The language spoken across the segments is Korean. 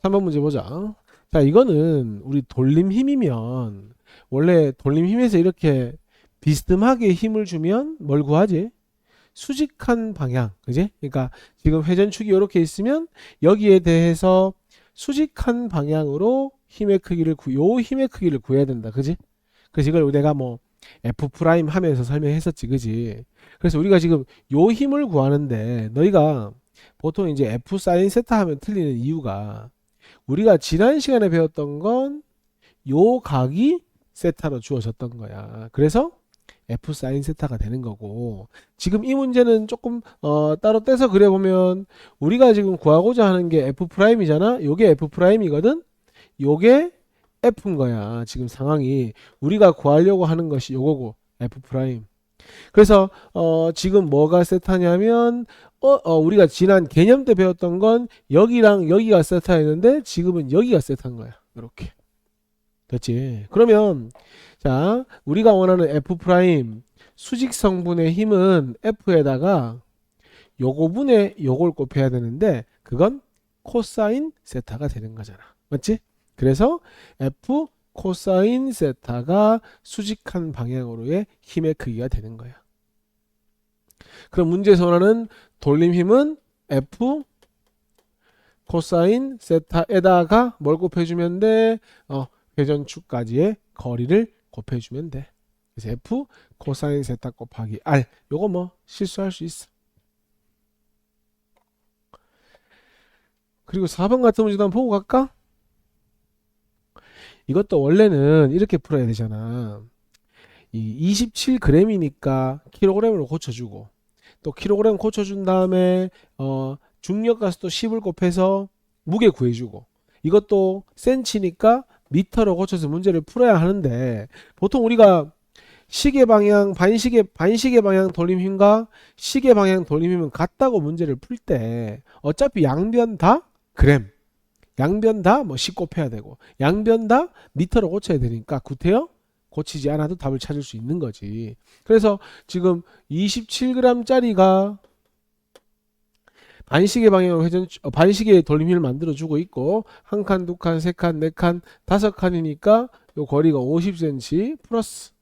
3번 문제 보자. 자, 이거는 우리 돌림 힘이면 원래 돌림 힘에서 이렇게 비스듬하게 힘을 주면 뭘 구하지? 수직한 방향, 그지? 그러니까 지금 회전축이 이렇게 있으면 여기에 대해서 수직한 방향으로 요 힘의 크기를 구해야 된다, 그지? 그래서 이걸 내가 뭐 F 프라임 하면서 설명했었지, 그지? 그래서 우리가 지금 요 힘을 구하는데 너희가 보통 이제 F 사인 세타 하면 틀리는 이유가 우리가 지난 시간에 배웠던 건 요 각이 세타로 주어졌던 거야. 그래서 F 사인 세타가 되는 거고, 지금 이 문제는 조금 따로 떼서 그려보면 우리가 지금 구하고자 하는 게 F 프라임이잖아. 요게 F 프라임이거든. 요게 F인 거야. 지금 상황이 우리가 구하려고 하는 것이 요거고 F 프라임. 그래서 지금 뭐가 세타냐면 우리가 지난 개념 때 배웠던 건 여기랑 여기가 세타였는데 지금은 여기가 세타인 거야. 이렇게 됐지. 그러면 자, 우리가 원하는 F 프라임 수직 성분의 힘은 F에다가 요거분의 요걸 곱해야 되는데 그건 코사인 세타가 되는 거잖아. 맞지? 그래서 F 코사인 세타가 수직한 방향으로의 힘의 크기가 되는 거야. 그럼 문제에서 원하는 돌림 힘은 F 코사인 세타에다가 뭘 곱해주면 돼? 회전축까지의 거리를 곱해주면 돼. 그래서 F 코사인 세타 곱하기 R. 요거 뭐 실수할 수 있어. 그리고 4번 같은 문제도 한번 보고 갈까? 이것도 원래는 이렇게 풀어야 되잖아. 이 27g이니까 킬로그램으로 고쳐주고 또 킬로그램 고쳐준 다음에 중력 가속도 10을 곱해서 무게 구해주고 이것도 센치니까 미터로 고쳐서 문제를 풀어야 하는데 보통 우리가 시계 방향 반시계 방향 돌림 힘과 시계 방향 돌림 힘은 같다고 문제를 풀 때 어차피 양변 다 그램 양변 다 뭐 10 곱해야 되고 양변 다 미터로 고쳐야 되니까 구태여 고치지 않아도 답을 찾을 수 있는 거지. 그래서 지금 27g짜리가 반시계 방향으로 반시계 돌림힘을 만들어 주고 있고 한 칸, 두 칸, 세 칸, 네 칸, 다섯 칸이니까 요 거리가 50cm 플러스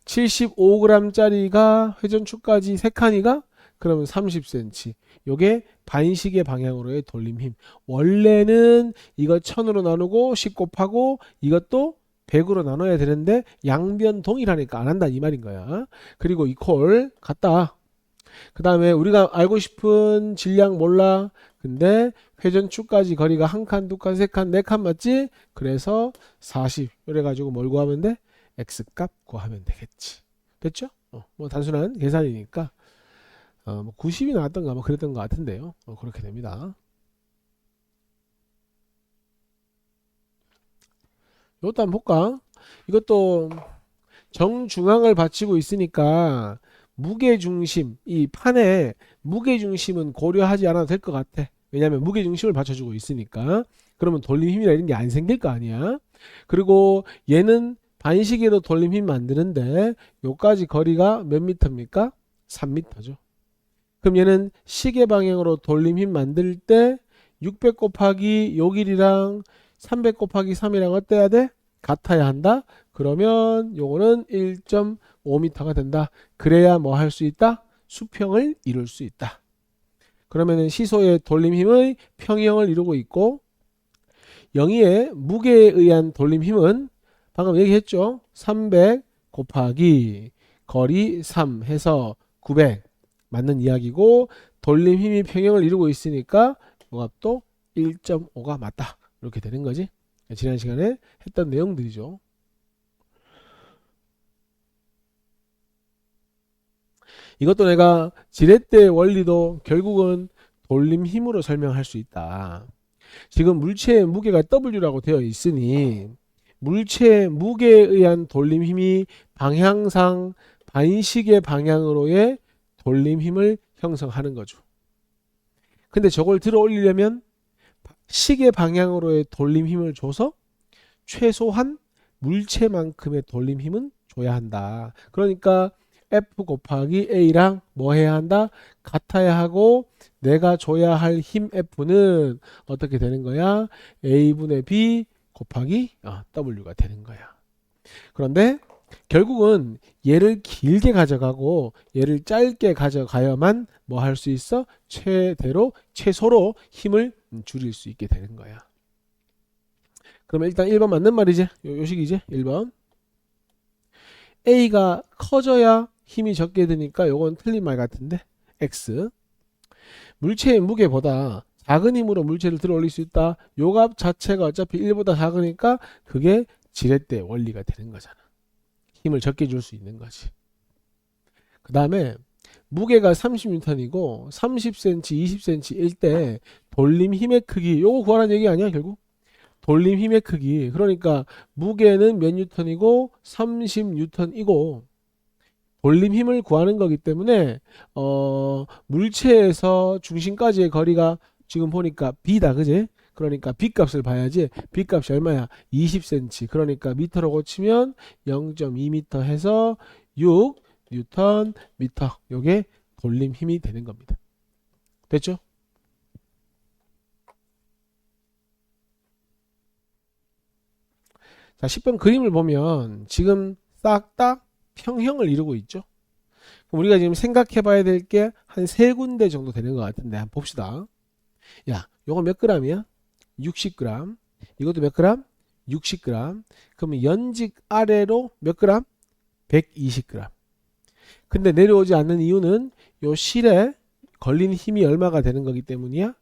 75g짜리가 회전축까지 세 칸이가 그러면 30cm. 요게 반시계 방향으로의 돌림힘. 원래는 이거 1000으로 나누고 10 곱하고 이것도 100으로 나눠야 되는데 양변 동일하니까 안 한다 이 말인 거야. 그리고 이퀄 같다. 그 다음에 우리가 알고 싶은 질량 몰라. 근데 회전축까지 거리가 한 칸, 두 칸, 세 칸, 네 칸 맞지? 그래서 40. 이래가지고 뭘 구하면 돼? X값 구하면 되겠지. 됐죠? 뭐 단순한 계산이니까 뭐 90이 나왔던가 뭐 그랬던 것 같은데요. 그렇게 됩니다. 이것도 한번 볼까? 이것도 정중앙을 받치고 있으니까 무게중심, 이 판에 무게중심은 고려하지 않아도 될 것 같아. 왜냐하면 무게중심을 받쳐주고 있으니까. 그러면 돌림힘이나 이런 게 안 생길 거 아니야. 그리고 얘는 반시계로 돌림힘 만드는데 요까지 거리가 몇 미터입니까? 3미터죠. 그럼 얘는 시계 방향으로 돌림힘 만들 때 600 곱하기 요 길이랑 300 곱하기 3이랑 어때야 돼? 같아야 한다. 그러면 요거는 1.5m가 된다. 그래야 뭐 할 수 있다? 수평을 이룰 수 있다. 그러면은 시소의 돌림힘의 평형을 이루고 있고 영희의 무게에 의한 돌림힘은 방금 얘기했죠. 300 곱하기 거리 3 해서 900 맞는 이야기고 돌림힘이 평형을 이루고 있으니까 요값도 1.5가 맞다. 이렇게 되는 거지. 지난 시간에 했던 내용들이죠. 이것도 내가 지렛대 원리도 결국은 돌림 힘으로 설명할 수 있다. 지금 물체의 무게가 W라고 되어 있으니 물체의 무게에 의한 돌림 힘이 방향상 반시계 방향으로의 돌림 힘을 형성하는 거죠. 근데 저걸 들어 올리려면 시계 방향으로의 돌림 힘을 줘서 최소한 물체만큼의 돌림 힘은 줘야 한다. 그러니까 F 곱하기 A랑 뭐 해야 한다? 같아야 하고 내가 줘야 할 힘 F는 어떻게 되는 거야? A분의 B 곱하기 W가 되는 거야. 그런데 결국은 얘를 길게 가져가고 얘를 짧게 가져가야만 뭐 할 수 있어? 최소로 힘을 줄일 수 있게 되는 거야. 그러면 일단 1번 맞는 말이지? 요 식이지? 1번. A가 커져야 힘이 적게 드니까 요건 틀린 말 같은데. X. 물체의 무게보다 작은 힘으로 물체를 들어 올릴 수 있다. 요 값 자체가 어차피 1보다 작으니까 그게 지렛대 원리가 되는 거잖아. 힘을 적게 줄 수 있는 거지. 그 다음에 무게가 30N이고 30cm, 20cm일 때 돌림 힘의 크기 요거 구하라는 얘기 아니야 결국? 돌림 힘의 크기. 그러니까 무게는 몇 뉴턴이고 30N이고 돌림 힘을 구하는 거기 때문에 물체에서 중심까지의 거리가 지금 보니까 B다. 그지? 그러니까 B 값을 봐야지. B 값이 얼마야? 20cm. 그러니까 미터로 고치면 0.2m 해서 6 뉴턴 미터. 요게 돌림 힘이 되는 겁니다. 됐죠? 자, 10번 그림을 보면 지금 싹 다 평형을 이루고 있죠. 그럼 우리가 지금 생각해 봐야 될 게 한 세 군데 정도 되는 것 같은데 한번 봅시다. 야, 요거 몇 g이야? 60g. 이것도 몇 g? 60g. 그러면 연직 아래로 몇 g? 120g. 근데 내려오지 않는 이유는 요 실에 걸린 힘이 얼마가 되는 거기 때문이야?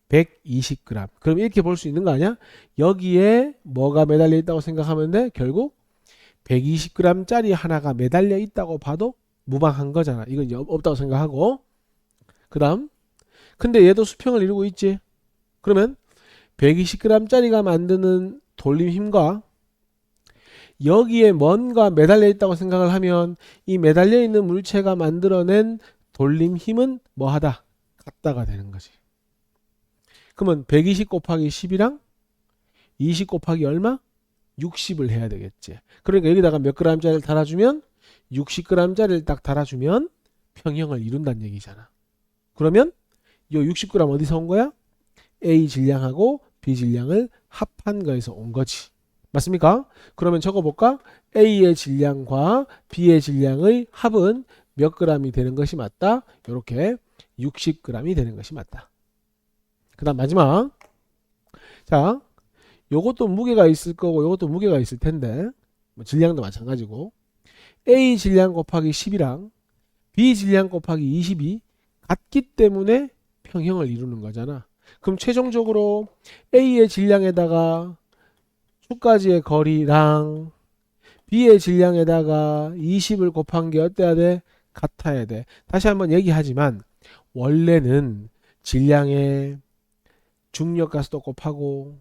120g. 그럼 이렇게 볼 수 있는 거 아니야? 여기에 뭐가 매달려 있다고 생각하면 돼? 결국 120g 짜리 하나가 매달려 있다고 봐도 무방한 거잖아. 이건 이제 없다고 생각하고. 그 다음 근데 얘도 수평을 이루고 있지. 그러면 120g 짜리가 만드는 돌림 힘과 여기에 뭔가 매달려 있다고 생각을 하면 이 매달려 있는 물체가 만들어낸 돌림 힘은 뭐하다? 같다가 되는 거지. 그러면 120 곱하기 10이랑 20 곱하기 얼마? 60을 해야 되겠지. 그러니까 여기다가 몇 g짜리를 달아주면 60g짜리를 딱 달아주면 평형을 이룬다는 얘기잖아. 그러면 이 60g 어디서 온 거야? A 질량하고 B 질량을 합한 거에서 온 거지. 맞습니까? 그러면 적어볼까? A의 질량과 B의 질량의 합은 몇 g이 되는 것이 맞다? 이렇게 60g이 되는 것이 맞다. 그 다음 마지막. 자, 요것도 무게가 있을 거고 요것도 무게가 있을 텐데 질량도 마찬가지고 A 질량 곱하기 10이랑 B 질량 곱하기 20이 같기 때문에 평형을 이루는 거잖아. 그럼 최종적으로 A의 질량에다가 축까지의 거리랑 B의 질량에다가 20을 곱한 게 어때야 돼? 같아야 돼. 다시 한번 얘기하지만 원래는 질량에 중력가스도 곱하고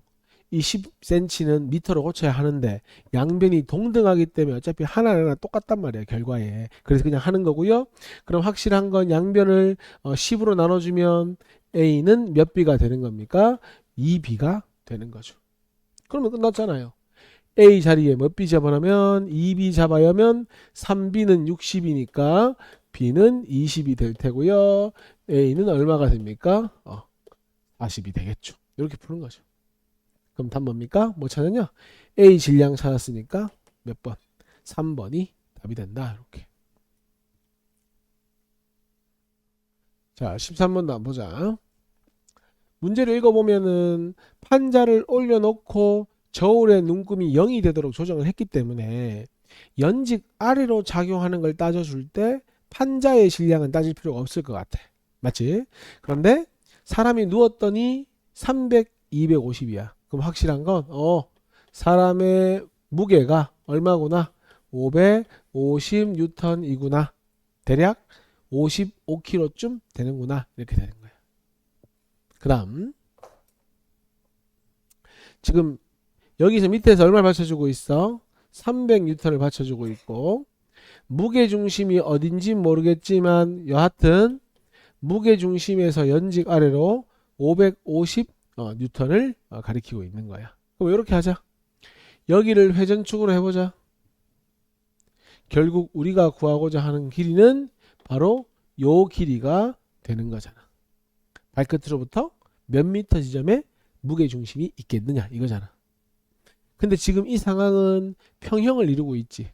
이 10cm는 미터로 고쳐야 하는데 양변이 동등하기 때문에 어차피 하나하나 똑같단 말이야 결과에. 그래서 그냥 하는 거고요. 그럼 확실한 건 양변을 10으로 나눠주면 A는 몇 B가 되는 겁니까? 2B가 되는 거죠. 그러면 끝났잖아요. A 자리에 몇 B 잡아놓으면 2B 잡아야면 3B는 60이니까 B는 20이 될 테고요. A는 얼마가 됩니까? 40이 되겠죠. 이렇게 푸는 거죠. 그럼 답 뭡니까? 뭐 찾았냐? A 질량 찾았으니까 몇 번? 3번이 답이 된다. 이렇게. 자, 13번도 한번 보자. 문제를 읽어보면은 판자를 올려놓고 저울의 눈금이 0이 되도록 조정을 했기 때문에 연직 아래로 작용하는 걸 따져줄 때 판자의 질량은 따질 필요가 없을 것 같아. 맞지? 그런데 사람이 누웠더니 300, 250이야. 그럼 확실한 건 사람의 무게가 얼마구나? 550N이구나. 대략 55kg쯤 되는구나. 이렇게 되는 거야. 그 다음 지금 여기서 밑에서 얼마를 받쳐주고 있어? 300N을 받쳐주고 있고 무게중심이 어딘지 모르겠지만 여하튼 무게중심에서 연직 아래로 550N을 가리키고 있는 거야. 그럼 이렇게 하자. 여기를 회전축으로 해보자. 결국 우리가 구하고자 하는 길이는 바로 요 길이가 되는 거잖아. 발끝으로부터 몇 미터 지점에 무게중심이 있겠느냐 이거잖아. 근데 지금 이 상황은 평형을 이루고 있지.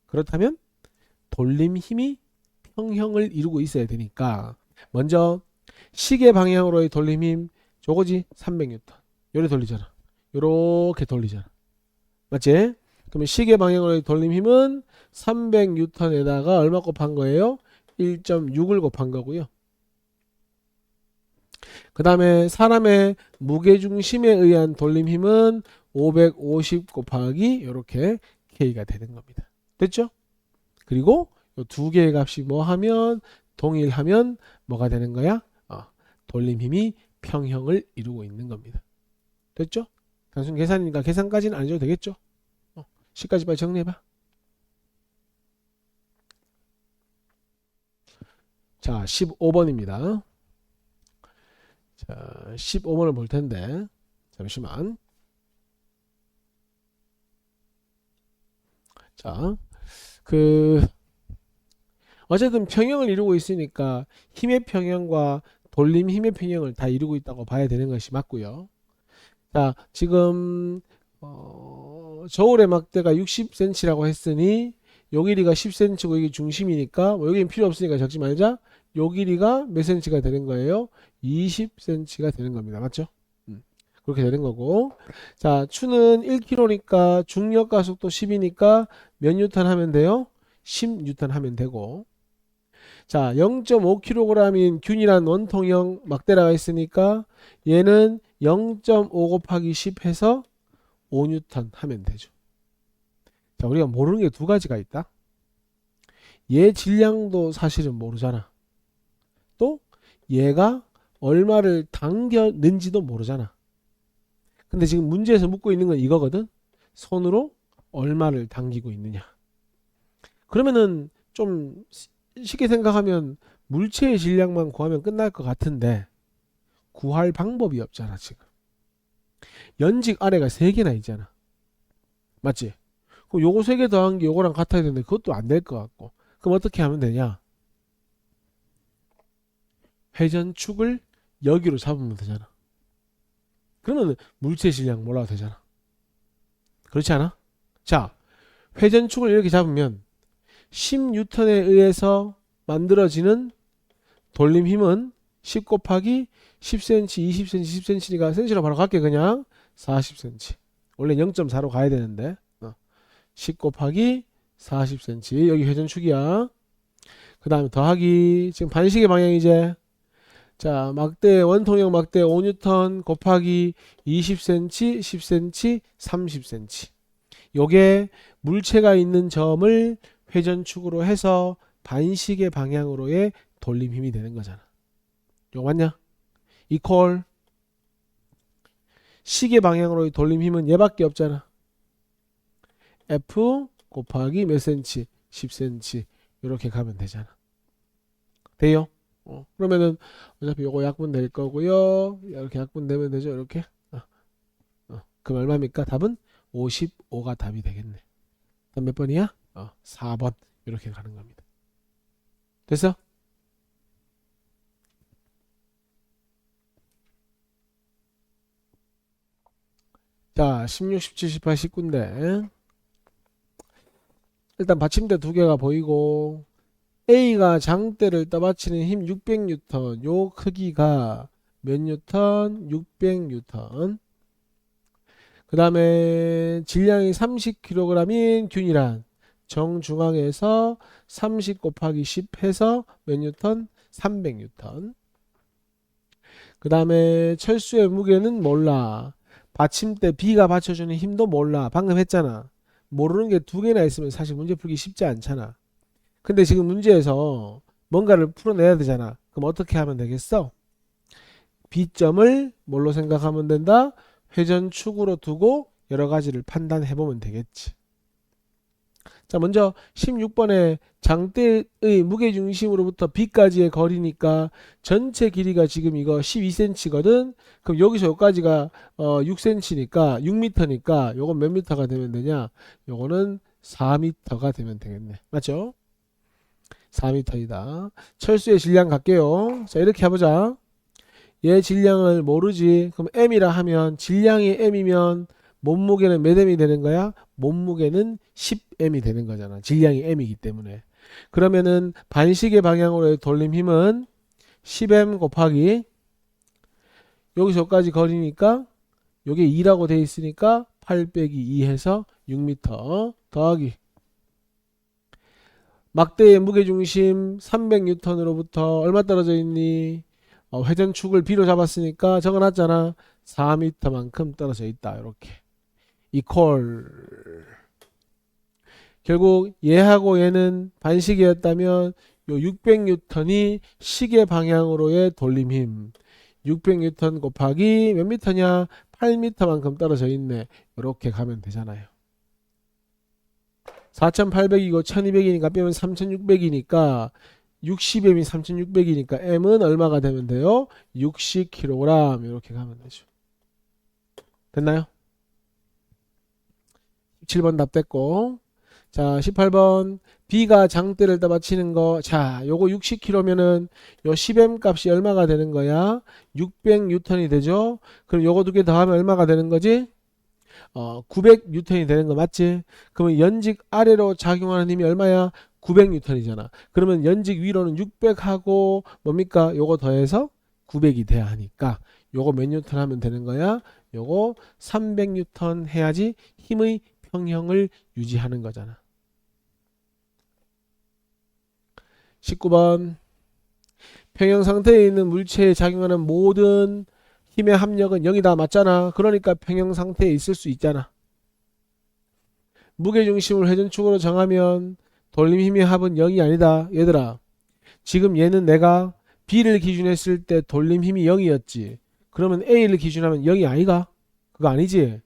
그렇다면 돌림 힘이 평형을 이루고 있어야 되니까 먼저 시계 방향으로의 돌림 힘 저거지 300N. 요래 돌리잖아. 요렇게 돌리잖아. 맞지? 그러면 시계 방향으로의 돌림 힘은 300N에다가 얼마 곱한 거예요? 1.6을 곱한 거고요. 그 다음에 사람의 무게중심에 의한 돌림 힘은 550 곱하기 이렇게 K가 되는 겁니다. 됐죠? 그리고 이 두 개의 값이 뭐 하면 동일하면 뭐가 되는 거야? 돌림 힘이 평형을 이루고 있는 겁니다. 됐죠? 단순 계산이니까 계산까지는 안 해도 되겠죠? C까지 빨리 정리해봐. 자, 15번입니다. 자, 15번을 볼 텐데, 잠시만. 자, 어쨌든 평형을 이루고 있으니까 힘의 평형과 돌림 힘의 평형을 다 이루고 있다고 봐야 되는 것이 맞고요. 자, 지금 저울의 막대가 60cm라고 했으니 요 길이가 10cm고 이게 중심이니까 뭐 여기는 필요 없으니까 적지 말자. 요 길이가 몇 cm가 되는 거예요? 20cm가 되는 겁니다. 맞죠? 그렇게 되는 거고. 자, 추는 1kg니까 중력과 속도 10이니까 몇 뉴턴 하면 돼요? 10뉴턴 하면 되고. 자, 0.5kg인 균일한 원통형 막대라가 있으니까 얘는 0.5 곱하기 10 해서 5뉴턴 하면 되죠. 자, 우리가 모르는 게 두 가지가 있다. 얘 질량도 사실은 모르잖아. 또 얘가 얼마를 당겼는지도 모르잖아. 근데 지금 문제에서 묻고 있는 건 이거거든. 손으로 얼마를 당기고 있느냐. 그러면은 좀 쉽게 생각하면 물체의 질량만 구하면 끝날 것 같은데 구할 방법이 없잖아. 지금 연직 아래가 3개나 있잖아. 맞지? 그럼 요거 3개 더한 게 요거랑 같아야 되는데 그것도 안 될 것 같고. 그럼 어떻게 하면 되냐? 회전축을 여기로 잡으면 되잖아. 그러면 물체 질량 몰라도 되잖아. 그렇지 않아? 자, 회전축을 이렇게 잡으면 10N에 의해서 만들어지는 돌림 힘은 10 곱하기 10cm, 20cm, 10cm니까 cm로 바로 갈게. 그냥 40cm. 원래 0.4로 가야 되는데 10 곱하기 40cm. 여기 회전축이야. 그 다음에 더하기 지금 반시계 방향이제. 자, 막대 원통형 막대 5N 곱하기 20cm, 10cm, 30cm. 요게 물체가 있는 점을 회전축으로 해서 반시계 방향으로의 돌림 힘이 되는 거잖아. 이거 맞냐? 이퀄 시계 방향으로의 돌림 힘은 얘밖에 없잖아. F 곱하기 몇 cm? 10cm. 이렇게 가면 되잖아. 돼요? 그러면은 어차피 요거 약분 될 거고요. 이렇게 약분 되면 되죠. 이렇게. 그럼 얼마입니까? 답은 55가 답이 되겠네. 그럼 몇 번이야? 4번. 이렇게 가는 겁니다. 됐어? 자, 16, 17, 18, 19인데 일단 받침대 두 개가 보이고 A가 장대를 떠받치는 힘 600N. 요 크기가 몇 뉴턴? 600N. 그 다음에 질량이 30kg인 균일한 정중앙에서 30 곱하기 10 해서 몇 뉴턴? 300N. 그 다음에 철수의 무게는 몰라. 받침대 B가 받쳐주는 힘도 몰라. 방금 했잖아. 모르는 게 두 개나 있으면 사실 문제 풀기 쉽지 않잖아. 근데 지금 문제에서 뭔가를 풀어내야 되잖아. 그럼 어떻게 하면 되겠어? B점을 뭘로 생각하면 된다? 회전축으로 두고 여러 가지를 판단해 보면 되겠지. 자, 먼저 16번에 장대의 무게중심으로부터 B까지의 거리니까 전체 길이가 지금 이거 12cm거든. 그럼 여기서 여기까지가 6cm니까 6m니까 요건 몇 m가 되면 되냐? 요거는 4m가 되면 되겠네. 맞죠? 4m이다. 철수의 질량 갈게요. 자, 이렇게 해보자. 얘 질량을 모르지. 그럼 m이라 하면 질량이 m이면 몸무게는 몇 m이 되는 거야? 몸무게는 10m이 되는 거잖아. 질량이 m이기 때문에. 그러면은 반시계 방향으로의 돌림 힘은 10m 곱하기 여기서 여기까지 거리니까 요게 2라고 돼 있으니까 8 빼기 2 해서 6m 더하기 막대의 무게중심 300N으로부터 얼마 떨어져 있니? 회전축을 B로 잡았으니까 적어놨잖아. 4m만큼 떨어져 있다. 이렇게 이퀄. 결국 얘하고 얘는 반시계였다면 요 600N이 시계 방향으로의 돌림힘 600N 곱하기 몇 미터냐? 8m만큼 떨어져 있네. 이렇게 가면 되잖아요. 4800이고 1200이니까 빼면 3600이니까 60m이 3600이니까 m은 얼마가 되면 돼요? 60kg 이렇게 가면 되죠. 됐나요? 17번 답 됐고, 자 18번 B가 장대를 떠받치는 거. 자 요거 60kg면은 요 10m 값이 얼마가 되는 거야? 600N이 되죠. 그럼 요거 두 개 더하면 얼마가 되는 거지? 900N이 되는 거 맞지? 그러면 연직 아래로 작용하는 힘이 얼마야? 900N이잖아. 그러면 연직 위로는 600하고 뭡니까? 요거 더해서 900이 돼야 하니까 요거 몇 뉴턴 하면 되는 거야? 요거 300N 해야지 힘의 평형을 유지하는 거잖아. 19번 평형 상태에 있는 물체에 작용하는 모든 힘의 합력은 0이다. 맞잖아. 그러니까 평형 상태에 있을 수 있잖아. 무게중심을 회전축으로 정하면 돌림 힘의 합은 0이 아니다. 얘들아, 지금 얘는 내가 B를 기준했을 때 돌림 힘이 0이었지. 그러면 A를 기준하면 0이 아니가? 그거 아니지.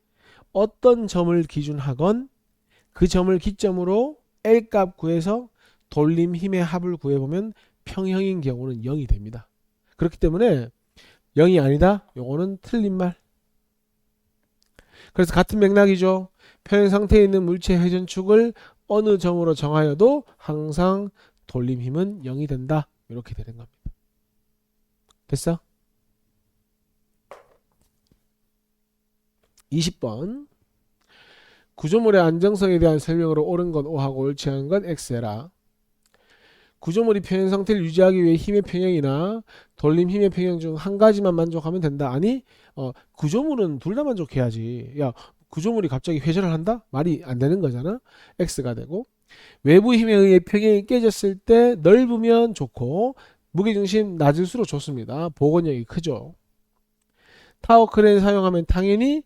어떤 점을 기준하건 그 점을 기점으로 L값 구해서 돌림 힘의 합을 구해보면 평형인 경우는 0이 됩니다. 그렇기 때문에 0이 아니다. 요거는 틀린 말. 그래서 같은 맥락이죠. 평형 상태에 있는 물체의 회전축을 어느 점으로 정하여도 항상 돌림 힘은 0이 된다. 이렇게 되는 겁니다. 됐어? 20번 구조물의 안정성에 대한 설명으로 옳은 건 O하고 옳지 않은 건 X해라. 구조물이 평형 상태를 유지하기 위해 힘의 평형이나 돌림 힘의 평형 중 한 가지만 만족하면 된다. 아니 구조물은 둘 다 만족해야지. 야 구조물이 갑자기 회전을 한다? 말이 안 되는 거잖아. X가 되고 외부 힘에 의해 평형이 깨졌을 때 넓으면 좋고 무게중심 낮을수록 좋습니다. 복원력이 크죠. 타워 크레인 사용하면 당연히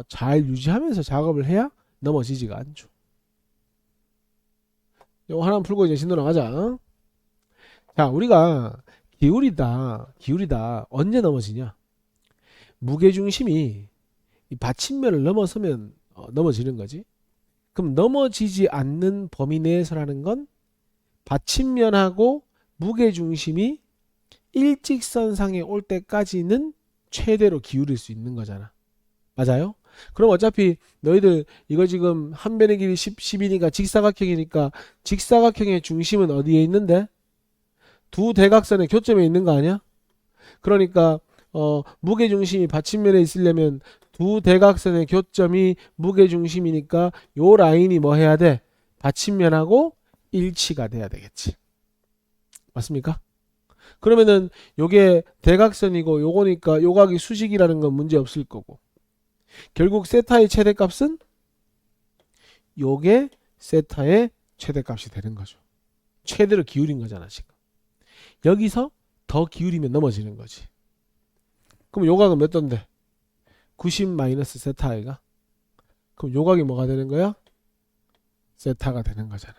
잘 유지하면서 작업을 해야 넘어지지가 않죠. 이거 하나 풀고 이제 진도 나가자. 자, 우리가 기울이다 언제 넘어지냐? 무게중심이 이 받침면을 넘어서면 넘어지는 거지. 그럼 넘어지지 않는 범위 내에서라는 건 받침면하고 무게중심이 일직선상에 올 때까지는 최대로 기울일 수 있는 거잖아. 맞아요? 그럼 어차피 너희들 이거 지금 한 변의 길이 10이니까 직사각형이니까 직사각형의 중심은 어디에 있는데? 두 대각선의 교점에 있는 거 아니야? 그러니까 무게중심이 받침면에 있으려면 두 대각선의 교점이 무게중심이니까 요 라인이 뭐 해야 돼? 받침면하고 일치가 돼야 되겠지. 맞습니까? 그러면은 요게 대각선이고 요거니까 요각이 수직이라는 건 문제 없을 거고 결국 세타의 최대값은 요게 세타의 최대값이 되는 거죠. 최대로 기울인 거잖아 지금. 여기서 더 기울이면 넘어지는 거지. 그럼 요각은 몇 도인데? 90 마이너스 세타 아이가? 그럼 요각이 뭐가 되는 거야? 세타가 되는 거잖아.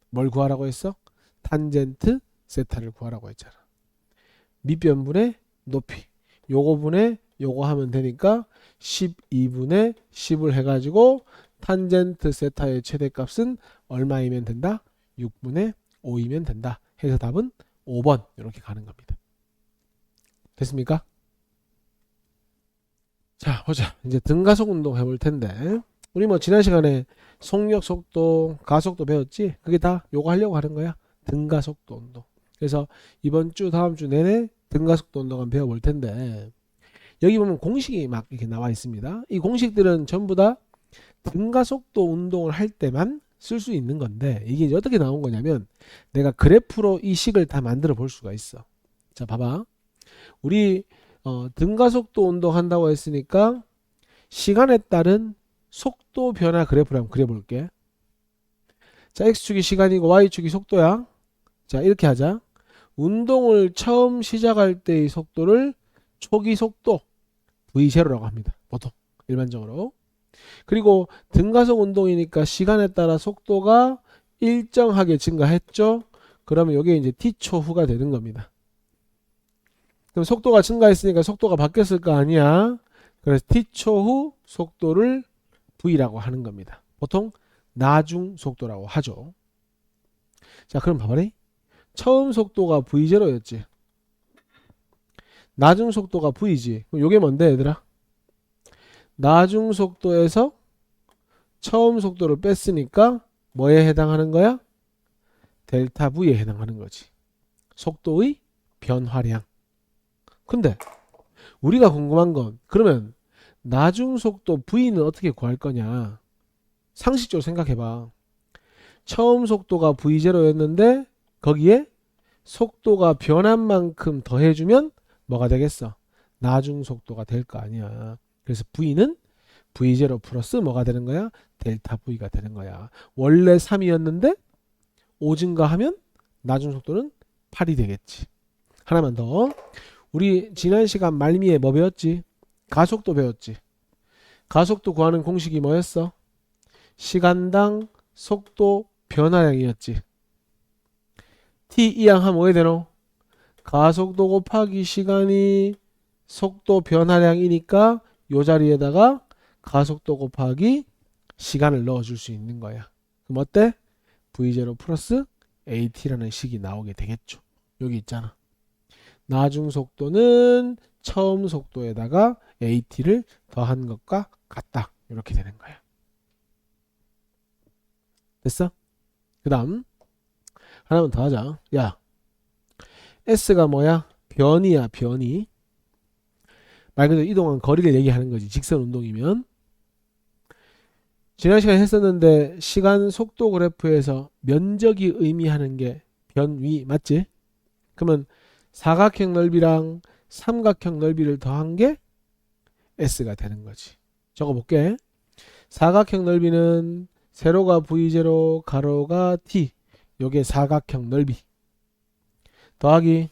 뭘 구하라고 했어? 탄젠트 세타를 구하라고 했잖아. 밑변분의 높이. 요거 분의 요거 하면 되니까 12분의 10을 해가지고 탄젠트 세타의 최대값은 얼마이면 된다? 6분의 5이면 된다. 해서 답은 5번 이렇게 가는 겁니다. 됐습니까? 자 보자. 이제 등가속 운동 해볼 텐데 우리 뭐 지난 시간에 속력 속도, 가속도 배웠지? 그게 다 요거 하려고 하는 거야. 등가속도 운동. 그래서 이번 주, 다음 주 내내 등가속도 운동 한번 배워볼 텐데, 여기 보면 공식이 막 이렇게 나와 있습니다. 이 공식들은 전부 다 등가속도 운동을 할 때만 쓸 수 있는 건데, 이게 이제 어떻게 나온 거냐면, 내가 그래프로 이 식을 다 만들어 볼 수가 있어. 자, 봐봐. 우리 등가속도 운동 한다고 했으니까 시간에 따른 속도 변화 그래프를 한번 그려볼게. 자, x축이 시간이고 y축이 속도야. 자, 이렇게 하자. 운동을 처음 시작할 때의 속도를 초기 속도 V0라고 합니다. 보통 일반적으로. 그리고 등가속 운동이니까 시간에 따라 속도가 일정하게 증가했죠. 그러면 이게 이제 t초 후가 되는 겁니다. 그럼 속도가 증가했으니까 속도가 바뀌었을 거 아니야. 그래서 t초 후 속도를 V라고 하는 겁니다. 보통 나중 속도라고 하죠. 자, 그럼 봐봐라. 처음 속도가 V0였지. 나중 속도가 V지. 그럼 요게 뭔데, 얘들아? 나중 속도에서 처음 속도를 뺐으니까 뭐에 해당하는 거야? 델타 V에 해당하는 거지. 속도의 변화량. 근데 우리가 궁금한 건, 그러면 나중 속도 V는 어떻게 구할 거냐? 상식적으로 생각해봐. 처음 속도가 V0였는데 거기에 속도가 변한 만큼 더해주면 뭐가 되겠어? 나중 속도가 될 거 아니야. 그래서 V는 V0 플러스 뭐가 되는 거야? 델타 V가 되는 거야. 원래 3이었는데 5 증가하면 나중 속도는 8이 되겠지. 하나만 더. 우리 지난 시간 말미에 뭐 배웠지? 가속도 배웠지. 가속도 구하는 공식이 뭐였어? 시간당 속도 변화량이었지. t 이항 하면 뭐에 되노? 가속도 곱하기 시간이 속도 변화량이니까 요 자리에다가 가속도 곱하기 시간을 넣어줄 수 있는 거야. 그럼 어때? V0 플러스 AT라는 식이 나오게 되겠죠. 여기 있잖아. 나중 속도는 처음 속도에다가 AT를 더한 것과 같다. 이렇게 되는 거야. 됐어? 그 다음 하나만 더 하자. 야, S가 뭐야? 변이야, 변이. 말 그대로 이동한 거리를 얘기하는 거지. 직선 운동이면. 지난 시간에 했었는데 시간 속도 그래프에서 면적이 의미하는 게 변위 맞지? 그러면 사각형 넓이랑 삼각형 넓이를 더한 게 S가 되는 거지. 적어볼게. 사각형 넓이는 세로가 V0, 가로가 T. 요게 사각형 넓이. 더하기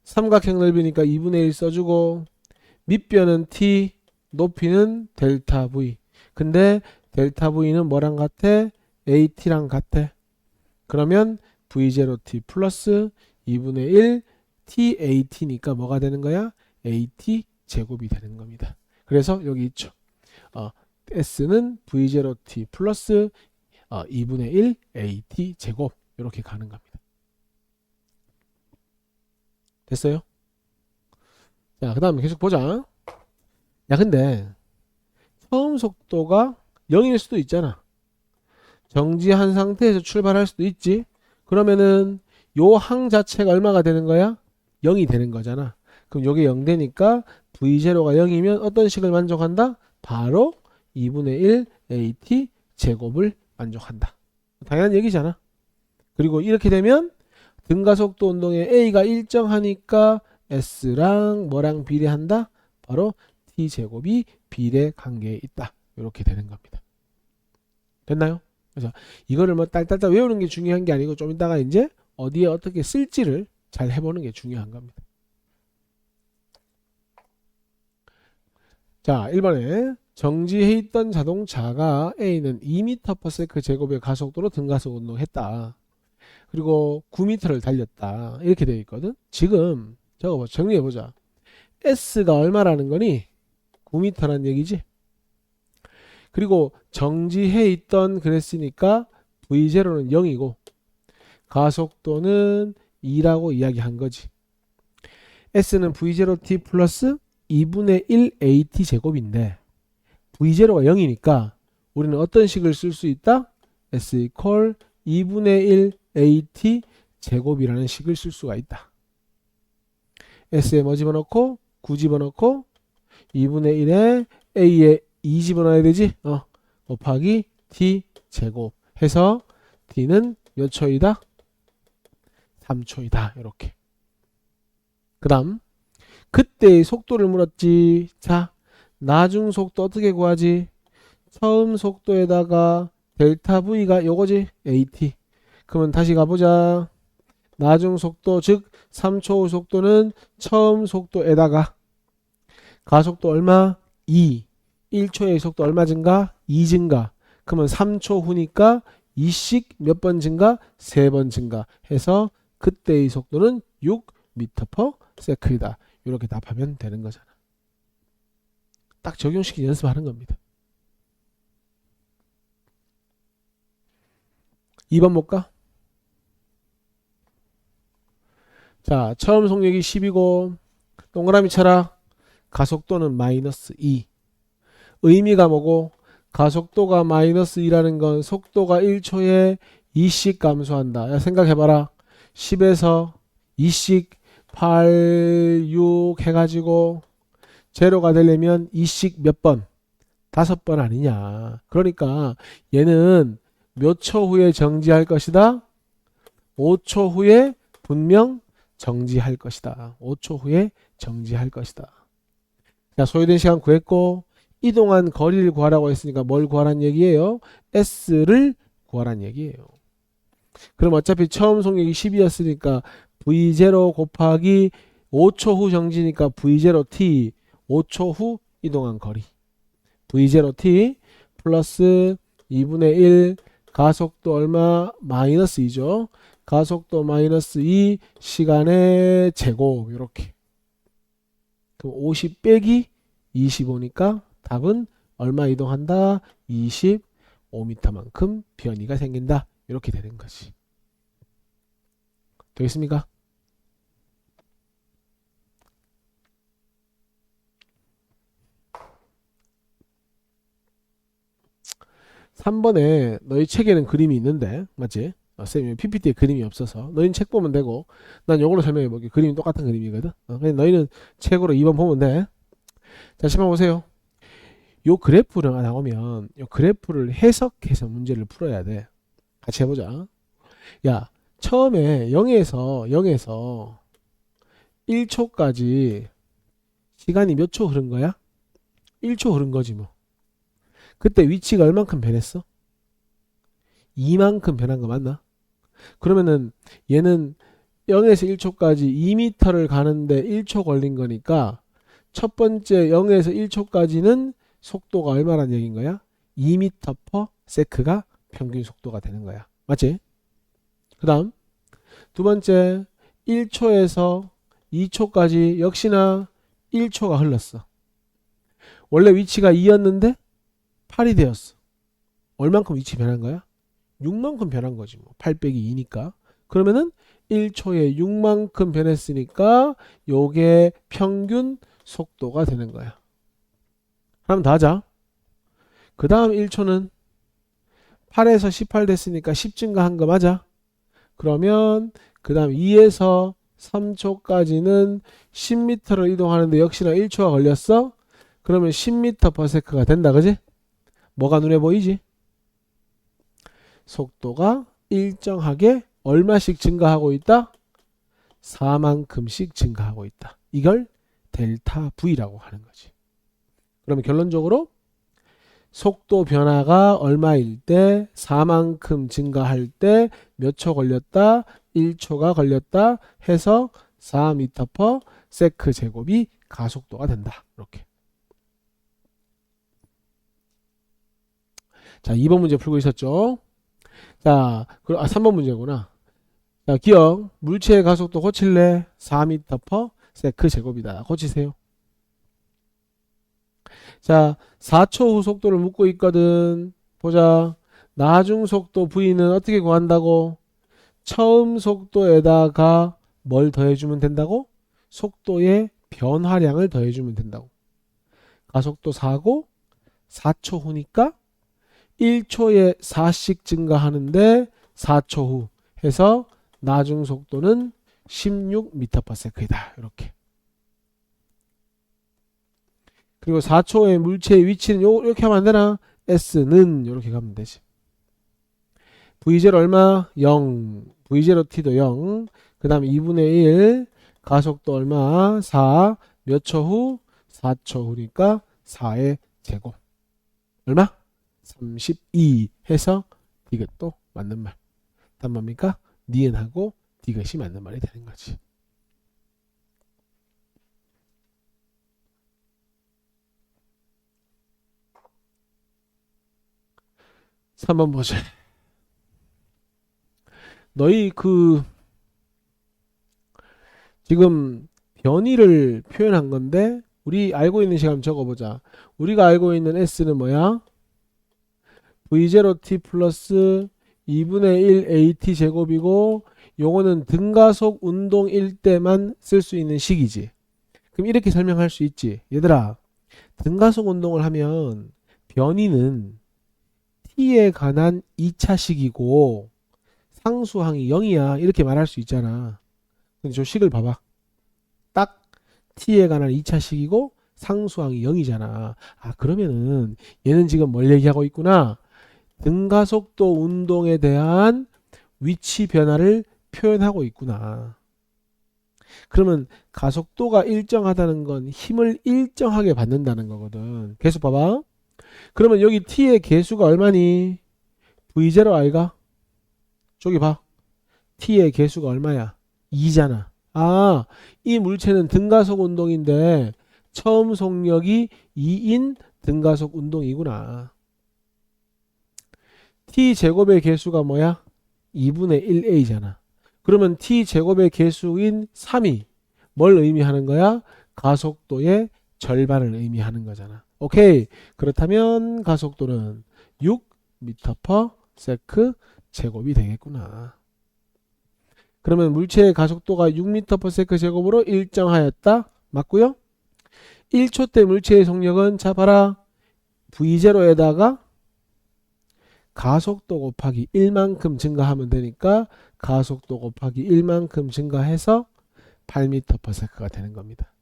삼각형 넓이니까 2분의 1 써주고 밑변은 T, 높이는 델타 V. 근데 델타 V는 뭐랑 같아? AT랑 같아. 그러면 V0T 플러스 2분의 1 TAT니까 뭐가 되는 거야? AT 제곱이 되는 겁니다. 그래서 여기 있죠. S는 V0T 플러스 2분의 1 AT 제곱 이렇게 가는 겁니다. 됐어요? 자, 그 다음에 계속 보자. 야, 근데 처음 속도가 0일 수도 있잖아. 정지한 상태에서 출발할 수도 있지. 그러면은 요 항 자체가 얼마가 되는 거야? 0이 되는 거잖아. 그럼 요게 0 되니까 V0가 0이면 어떤 식을 만족한다? 바로 2분의 1 AT 제곱을 만족한다. 당연한 얘기잖아. 그리고 이렇게 되면 등가속도 운동의 A가 일정하니까 S랑 뭐랑 비례한다? 바로 T제곱이 비례 관계에 있다. 이렇게 되는 겁니다. 됐나요? 그래서 이거를 뭐 딸딸딸 외우는 게 중요한 게 아니고 좀 이따가 이제 어디에 어떻게 쓸지를 잘 해보는 게 중요한 겁니다. 자, 1번에 정지해 있던 자동차가 A는 2m/s 제곱의 가속도로 등가속 운동했다. 그리고 9m를 달렸다. 이렇게 되어 있거든. 지금 저거 정리해보자. S가 얼마라는 거니? 9m라는 얘기지. 그리고 정지해 있던 그랬으니까 V0는 0이고 가속도는 2라고 이야기한 거지. S는 V0t 플러스 2분의 1 AT 제곱인데 V0가 0이니까 우리는 어떤 식을 쓸 수 있다? S 이퀄 2분의 1 AT 제곱이라는 식을 쓸 수가 있다. S에 뭐 집어넣고 9 집어넣고 2분의 1에 A에 2 집어넣어야 되지? 곱하기 T 제곱 해서 T는 몇 초이다? 3초이다. 이렇게. 그 다음 그때의 속도를 물었지. 자, 나중 속도 어떻게 구하지? 처음 속도에다가 델타 V가 요거지? AT. 그러면 다시 가보자. 나중 속도 즉 3초 후 속도는 처음 속도에다가 가속도 얼마? 2. 1초의 속도 얼마 증가? 2 증가. 그러면 3초 후니까 2씩 몇 번 증가? 3번 증가 해서 그때의 속도는 6m/s이다. 이렇게 답하면 되는 거잖아. 딱 적용시키 연습하는 겁니다. 2번 볼까? 자, 처음 속력이 10이고 동그라미 쳐라. 가속도는 마이너스 2. 의미가 뭐고? 가속도가 마이너스 2라는 건 속도가 1초에 2씩 감소한다. 야, 생각해봐라. 10에서 2씩 8, 6 해가지고 제로가 되려면 2씩 몇 번? 5번 아니냐. 그러니까 얘는 몇 초 후에 정지할 것이다? 5초 후에 분명 정지할 것이다. 5초 후에 정지할 것이다. 자, 소요된 시간 구했고 이동한 거리를 구하라고 했으니까 뭘 구하란 얘기예요? S를 구하란 얘기예요. 그럼 어차피 처음 속력이 10이었으니까 V0 곱하기 5초 후 정지니까 V0t 5초 후 이동한 거리 V0t 플러스 2분의 1 가속도 얼마? 마이너스 2죠. 가속도 마이너스 2 시간의 제곱 이렇게. 그럼 50 빼기 25니까 답은 얼마 이동한다? 25m만큼 변이가 생긴다. 이렇게 되는 거지. 되겠습니까? (3번에) 너희 책에는 그림이 있는데 맞지? 쌤이 PPT에 그림이 없어서 너희는 책 보면 되고 난 요걸로 설명해 볼게. 그림이 똑같은 그림이거든. 그냥 너희는 책으로 2번 보면 돼. 자, 10번 보세요. 요 그래프가 나오면 요 그래프를 해석해서 문제를 풀어야 돼. 같이 해보자. 야, 처음에 0에서 1초까지 시간이 몇 초 흐른 거야? 1초 흐른 거지 뭐. 그때 위치가 얼만큼 변했어? 2만큼 변한 거 맞나? 그러면은 얘는 0에서 1초까지 2m를 가는데 1초 걸린 거니까 첫 번째 0에서 1초까지는 속도가 얼마란 얘기인 거야? 2m/s가 평균 속도가 되는 거야. 맞지? 그 다음 두 번째 1초에서 2초까지 역시나 1초가 흘렀어. 원래 위치가 2였는데 8이 되었어. 얼만큼 위치 변한 거야? 6만큼 변한 거지 뭐. 8 빼기 2니까. 그러면은 1초에 6만큼 변했으니까 요게 평균 속도가 되는 거야. 그럼 더 하자. 그 다음 1초는 8에서 18 됐으니까 10 증가한 거 맞아? 그러면 그 다음 2에서 3초까지는 10m를 이동하는데 역시나 1초가 걸렸어? 그러면 10m/s가 된다. 그지? 뭐가 눈에 보이지? 속도가 일정하게 얼마씩 증가하고 있다? 4만큼씩 증가하고 있다. 이걸 델타 V라고 하는 거지. 그러면 결론적으로 속도 변화가 얼마일 때 4만큼 증가할 때 몇 초 걸렸다? 1초가 걸렸다 해서 4m/s 제곱이 가속도가 된다. 이렇게. 자, 2번 문제 풀고 있었죠. 자, 3번 문제구나. 자, 기억. 물체의 가속도 고칠래? 4m/s 제곱이다. 고치세요. 자, 4초 후 속도를 묻고 있거든. 보자. 나중 속도 V는 어떻게 구한다고? 처음 속도에다가 뭘 더해주면 된다고? 속도의 변화량을 더해주면 된다고. 가속도 4고 4초 후니까 1초에 4씩 증가하는데 4초 후 해서 나중 속도는 16m/s이다. 이렇게. 그리고 4초의 물체의 위치는 이렇게 하면 안 되나? S는 이렇게 가면 되지. V0 얼마? 0. V0t도 0. 그 다음 2분의 1. 가속도 얼마? 4. 몇 초 후? 4초 후니까 4의 제곱. 얼마? 32 해서 이것도 맞는 말. 다음 뭡니까? 니은하고 이것이 맞는 말이 되는 거지. 한번 보자. 너희 지금 변이를 표현한 건데 우리 알고 있는 시간 적어보자. 우리가 알고 있는 S는 뭐야? V0t 플러스 2분의 1 AT 제곱이고 요거는 등가속 운동일 때만 쓸 수 있는 식이지. 그럼 이렇게 설명할 수 있지. 얘들아, 등가속 운동을 하면 변이는 t에 관한 2차식이고 상수항이 0이야. 이렇게 말할 수 있잖아. 근데 저 식을 봐봐. 딱 t에 관한 2차식이고 상수항이 0이잖아. 아, 그러면은 얘는 지금 뭘 얘기하고 있구나. 등가속도 운동에 대한 위치 변화를 표현하고 있구나. 그러면 가속도가 일정하다는 건 힘을 일정하게 받는다는 거거든. 계속 봐봐. 그러면 여기 t의 개수가 얼마니? V0 아이가? 저기 봐. t의 개수가 얼마야? 2잖아. 아, 이 물체는 등가속 운동인데 처음 속력이 2인 등가속 운동이구나. t제곱의 개수가 뭐야? 2분의 1a잖아. 그러면 t제곱의 개수인 3이 뭘 의미하는 거야? 가속도의 절반을 의미하는 거잖아. 오케이. 그렇다면 가속도는 6m/s 제곱이 되겠구나. 그러면 물체의 가속도가 6m/s 제곱으로 일정하였다. 맞고요. 1초 때 물체의 속력은 자 봐라. V0에다가 가속도 곱하기 1만큼 증가하면 되니까 가속도 곱하기 1만큼 증가해서 8m/s가 되는 겁니다.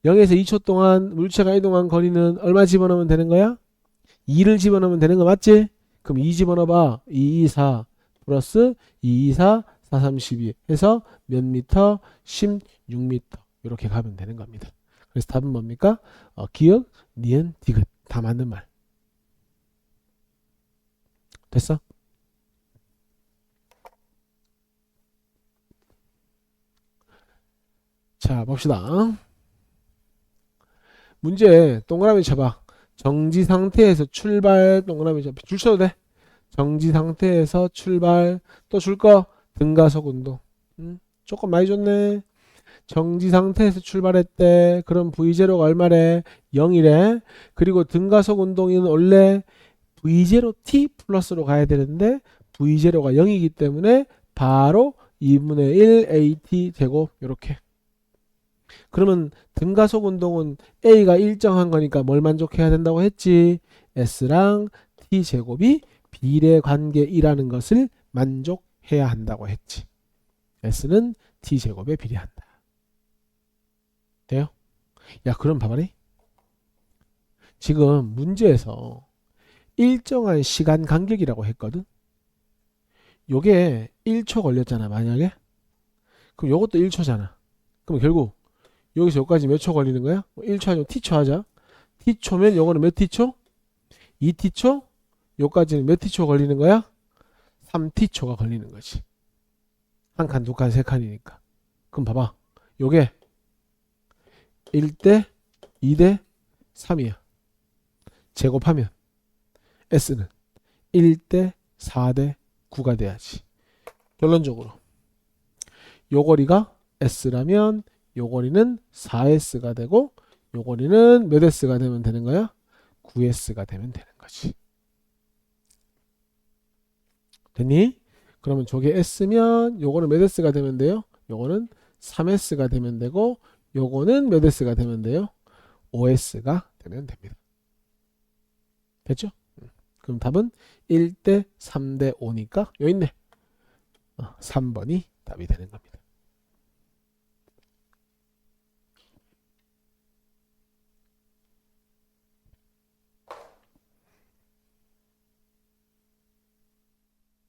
0에서 2초 동안 물체가 이동한 거리는 얼마 집어넣으면 되는 거야? 2를 집어넣으면 되는 거 맞지? 그럼 2 집어넣어봐. 2, 2, 4 플러스 2, 2, 4, 4, 3, 12 해서 몇 미터? 16m. 이렇게 가면 되는 겁니다. 그래서 답은 뭡니까? 기역, 니은, 디귿 다 맞는 말. 됐어? 자, 봅시다. 문제 동그라미 쳐봐. 정지 상태에서 출발. 동그라미 쳐봐. 줄 쳐도 돼. 정지 상태에서 출발. 또 줄 거 등가속 운동. 조금 많이 줬네. 정지 상태에서 출발했대. 그럼 V0가 얼마래? 0이래. 그리고 등가속 운동은 원래 V0t 플러스로 가야 되는데 V0가 0이기 때문에 바로 2분의 1 AT 제곱 이렇게. 그러면 등가속 운동은 A가 일정한 거니까 뭘 만족해야 된다고 했지? S랑 T제곱이 비례 관계이라는 것을 만족해야 한다고 했지. S는 T제곱에 비례한다. 돼요? 야, 그럼 봐봐리. 지금 문제에서 일정한 시간 간격이라고 했거든. 요게 1초 걸렸잖아, 만약에. 그럼 요것도 1초잖아. 그럼 결국 여기서 여기까지 몇 초 걸리는 거야? 1초 아니면 t초 하자. t초면 요거는 몇 t초? 2t초? 요까지는 몇 t초 걸리는 거야? 3t초가 걸리는 거지. 한 칸, 두 칸, 세 칸이니까. 그럼 봐봐. 요게 1대 2대 3이야. 제곱하면 S는 1대 4대 9가 돼야지. 결론적으로 요 거리가 S라면 요 거리는 4S가 되고 요 거리는 몇 S가 되면 되는 거야? 9S가 되면 되는 거지. 됐니? 그러면 저게 S면 요거는 몇 S가 되면 돼요? 요거는 3S가 되면 되고 요거는 몇 S가 되면 돼요? 5S가 되면 됩니다. 됐죠? 그럼 답은 1대 3대 5니까 여기 있네. 3번이 답이 되는 겁니다.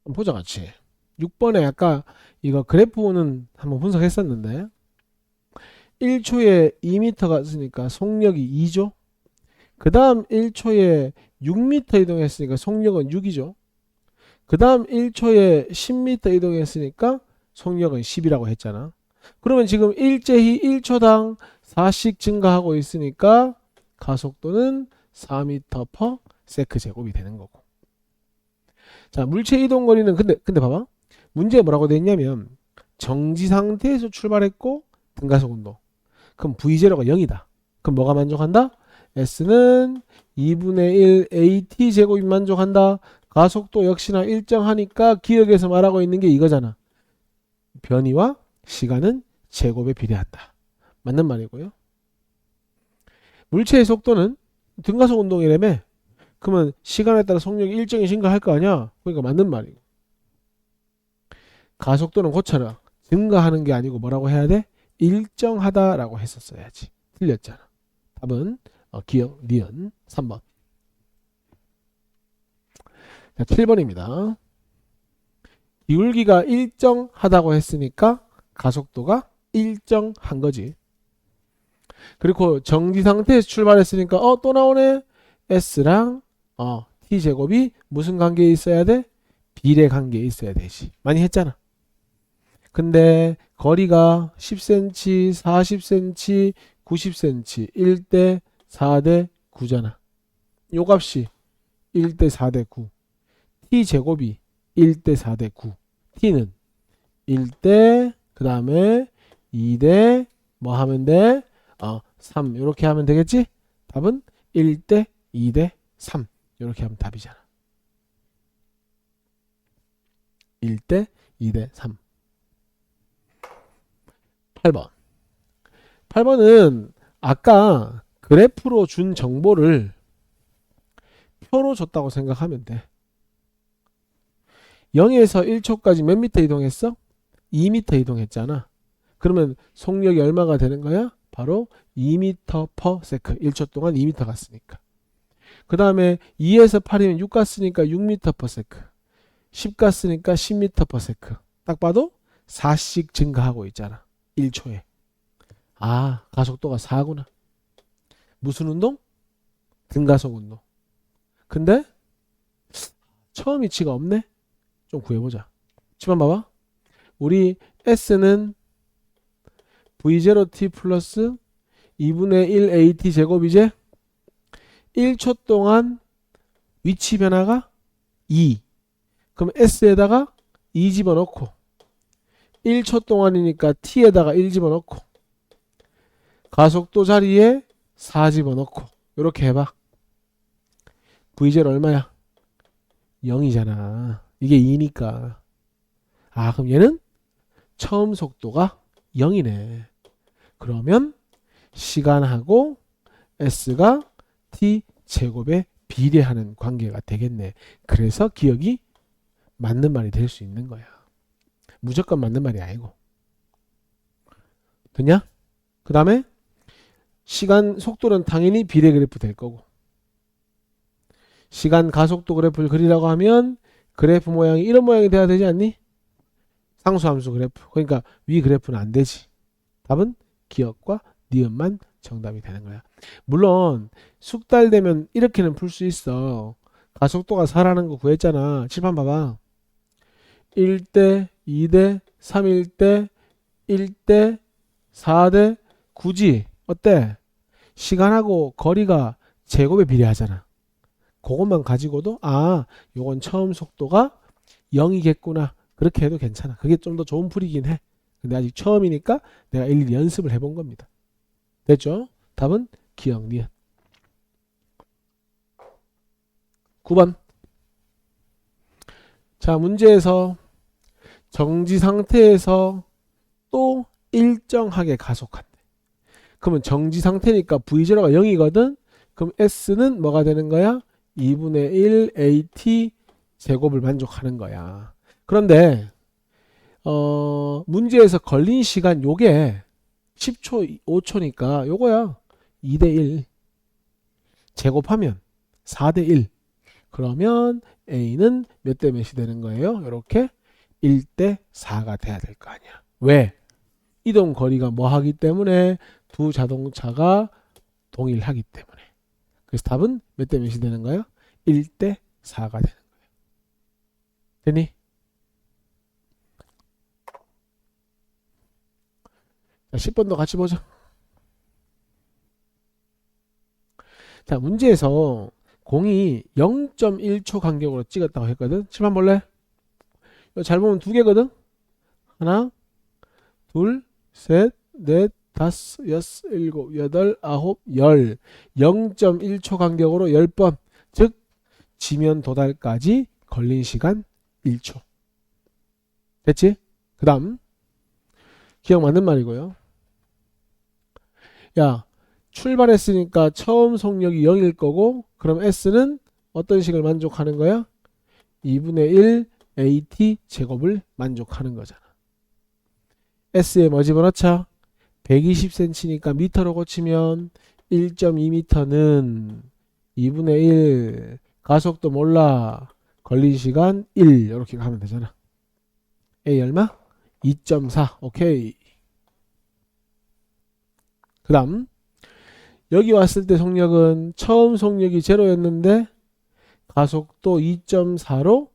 한번 보자 같이. 6번에 아까 이거 그래프는 한번 분석했었는데 1초에 2m가 있으니까 속력이 2죠. 그 다음 1초에 6m 이동했으니까 속력은 6이죠. 그 다음 1초에 10m 이동했으니까 속력은 10이라고 했잖아. 그러면 지금 일제히 1초당 4씩 증가하고 있으니까 가속도는 4m/s 제곱이 되는 거고. 자, 물체 이동 거리는 근데 봐봐. 문제에 뭐라고 돼 있냐면 정지 상태에서 출발했고 등가속 운동. 그럼 V0가 0이다. 그럼 뭐가 만족한다? S는 2분의 1 AT 제곱이 만족한다. 가속도 역시나 일정하니까 기억에서 말하고 있는 게 이거잖아. 변이와 시간은 제곱에 비례한다. 맞는 말이고요. 물체의 속도는 등가속 운동이라며. 그러면 시간에 따라 속력이 일정히 증가할 거 아니야. 그러니까 맞는 말이고. 가속도는 고쳐라. 증가하는 게 아니고 뭐라고 해야 돼? 일정하다라고 했었어야지. 틀렸잖아. 답은 기억, 니은 3번. 자, 7번입니다. 기울기가 일정하다고 했으니까 가속도가 일정한 거지. 그리고 정지 상태에서 출발했으니까 또 나오네. S랑 T제곱이 무슨 관계에 있어야 돼? 비례 관계에 있어야 되지. 많이 했잖아. 근데 거리가 10cm, 40cm, 90cm, 1대 4대 9잖아. 요 값이 1대 4대 9. T제곱이 1대 4대 9. T는 1대 그 다음에 2대 뭐 하면 돼? 3 이렇게 하면 되겠지? 답은 1대 2대 3 이렇게 하면 답이잖아. 1대 2대 3. 8번. 8번은 아까 그래프로 준 정보를 표로 줬다고 생각하면 돼. 0에서 1초까지 몇 미터 이동했어? 2m 이동했잖아. 그러면 속력이 얼마가 되는 거야? 바로 2m/s. 1초 동안 2m 갔으니까. 그 다음에 2에서 8이면 6 갔으니까 6m/s. 10 갔으니까 10m/s. 딱 봐도 4씩 증가하고 있잖아. 1초에. 가속도가 4구나. 무슨 운동? 등가속 운동. 근데 처음 이치가 없네? 좀 구해보자. 치만 봐봐. 우리 S는 V0t 플러스 2분의 1 AT 제곱이제 1초 동안 위치 변화가 2. 그럼 S에다가 2 집어넣고 1초 동안이니까 T에다가 1 집어넣고 가속도 자리에 4 집어넣고 이렇게 해봐. V0 얼마야? 0이잖아. 이게 2니까. 그럼 얘는 처음 속도가 0이네. 그러면 시간하고 S가 T 제곱에 비례하는 관계가 되겠네. 그래서 기억이 맞는 말이 될 수 있는 거야. 무조건 맞는 말이 아니고. 됐냐? 그 다음에 시간 속도는 당연히 비례 그래프 될 거고. 시간 가속도 그래프를 그리라고 하면 그래프 모양이 이런 모양이 돼야 되지 않니? 상수함수 그래프. 그러니까 위 그래프는 안 되지. 답은 기억과 니은만 정답이 되는 거야. 물론 숙달되면 이렇게는 풀 수 있어. 가속도가 4라는 거 구했잖아. 칠판 봐봐. 1대 2대 3일 대 1대 4대 9지. 어때? 시간하고 거리가 제곱에 비례하잖아. 그것만 가지고도 요건 처음 속도가 0이겠구나. 그렇게 해도 괜찮아. 그게 좀 더 좋은 풀이긴 해. 근데 아직 처음이니까 내가 일일이 연습을 해본 겁니다. 됐죠? 답은 기억, 니은. 9번. 자, 문제에서 정지 상태에서 또 일정하게 가속한대. 그러면 정지 상태니까 V0가 0이거든? 그럼 S는 뭐가 되는 거야? 2분의 1 AT 제곱을 만족하는 거야. 그런데 문제에서 걸린 시간 요게 10초, 5초니까 요거야. 2대 1 제곱하면 4대 1. 그러면 A는 몇 대 몇이 되는 거예요? 이렇게 1대 4가 돼야 될 거 아니야. 왜? 이동 거리가 뭐 하기 때문에 두 자동차가 동일하기 때문에. 그래서 답은 몇 대 몇이 되는 거예요? 1대 4가 되는 거예요. 됐니? 자, 10번도 같이 보자. 자, 문제에서 공이 0.1초 간격으로 찍었다고 했거든. 칠판 볼래? 이거 잘 보면 두 개거든. 하나, 둘, 셋, 넷, 다섯, 여섯, 일곱, 여덟, 아홉, 열. 0.1초 간격으로 10번. 즉 지면 도달까지 걸린 시간 1초. 됐지? 그 다음 기억 맞는 말이고요. 야, 출발했으니까 처음 속력이 0일 거고, 그럼 S는 어떤 식을 만족하는 거야? 2분의 1 AT 제곱을 만족하는 거잖아. S에 뭐 집어넣자? 120cm니까 미터로 고치면 1.2m는 2분의 1 가속도 몰라 걸린 시간 1 이렇게 가면 되잖아. A 얼마? 2.4. 오케이. 그 다음 여기 왔을 때 속력은 처음 속력이 0였는데 가속도 2.4로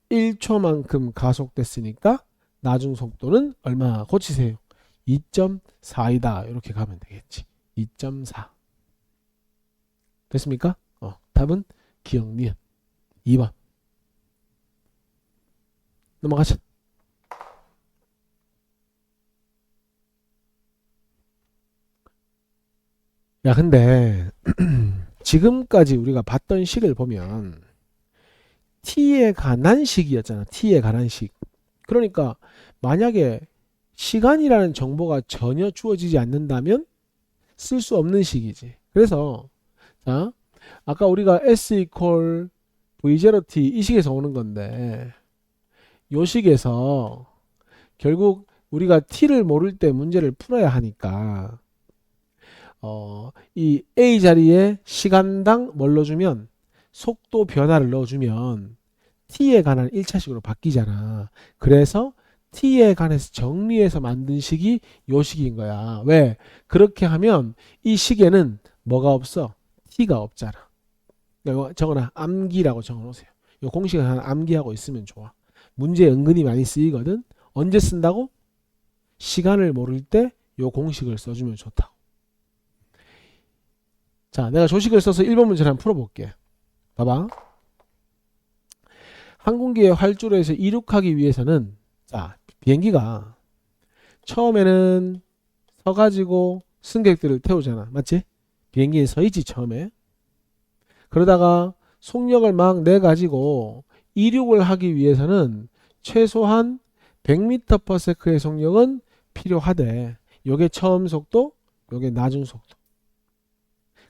1초만큼 가속됐으니까 나중 속도는 얼마 고치세요. 2.4이다. 이렇게 가면 되겠지. 2.4. 됐습니까? 답은 기억 니은 2번. 넘어가자. 야, 근데 지금까지 우리가 봤던 식을 보면 t에 관한 식이었잖아. t에 관한 식. 그러니까 만약에 시간이라는 정보가 전혀 주어지지 않는다면 쓸 수 없는 식이지. 그래서 자, 아까 우리가 S equal V0t 이 식에서 오는 건데 요 식에서 결국 우리가 t를 모를 때 문제를 풀어야 하니까 이 A 자리에 시간당 뭘 넣어주면 속도 변화를 넣어주면 t에 관한 1차식으로 바뀌잖아. 그래서 t에 관해서 정리해서 만든 식이 요 식인 거야. 왜? 그렇게 하면 이 식에는 뭐가 없어? t가 없잖아. 이거 적어놔. 암기라고 적어놓으세요. 이 공식을 하나 암기하고 있으면 좋아. 문제에 은근히 많이 쓰이거든. 언제 쓴다고? 시간을 모를 때 이 공식을 써주면 좋다고. 자, 내가 조식을 써서 1번 문제를 한번 풀어볼게. 봐봐. 항공기의 활주로에서 이륙하기 위해서는 자, 비행기가 처음에는 서가지고 승객들을 태우잖아. 맞지? 비행기에 서있지 처음에. 그러다가 속력을 막 내가지고 이륙을 하기 위해서는 최소한 100m/s의 속력은 필요하대. 요게 처음 속도, 요게 나중 속도.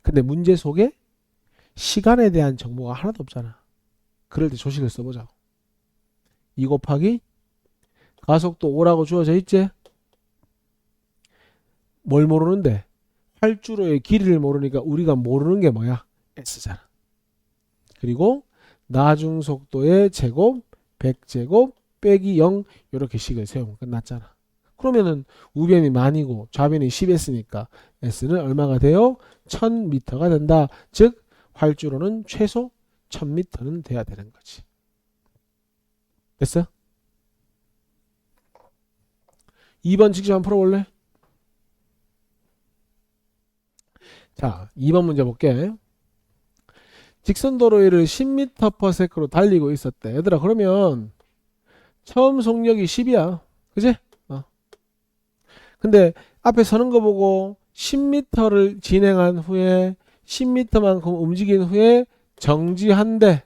근데 문제 속에 시간에 대한 정보가 하나도 없잖아. 그럴 때 조식을 써보자고. 2 곱하기 가속도 5라고 주어져 있지? 뭘 모르는데? 활주로의 길이를 모르니까 우리가 모르는 게 뭐야? S잖아. 그리고 나중 속도의 제곱 100제곱 빼기 0 이렇게 식을 세우면 끝났잖아. 그러면은 우변이 만이고 좌변이 10S니까 S는 얼마가 돼요? 1000m가 된다. 즉 활주로는 최소 1000m는 돼야 되는 거지. 됐어? 2번 직접 한번 풀어볼래? 자, 2번 문제 볼게. 직선 도로를 10m/s로 달리고 있었대. 얘들아, 그러면 처음 속력이 10이야. 그지? 근데 앞에 서는 거 보고 10m를 진행한 후에 10m만큼 움직인 후에 정지한대.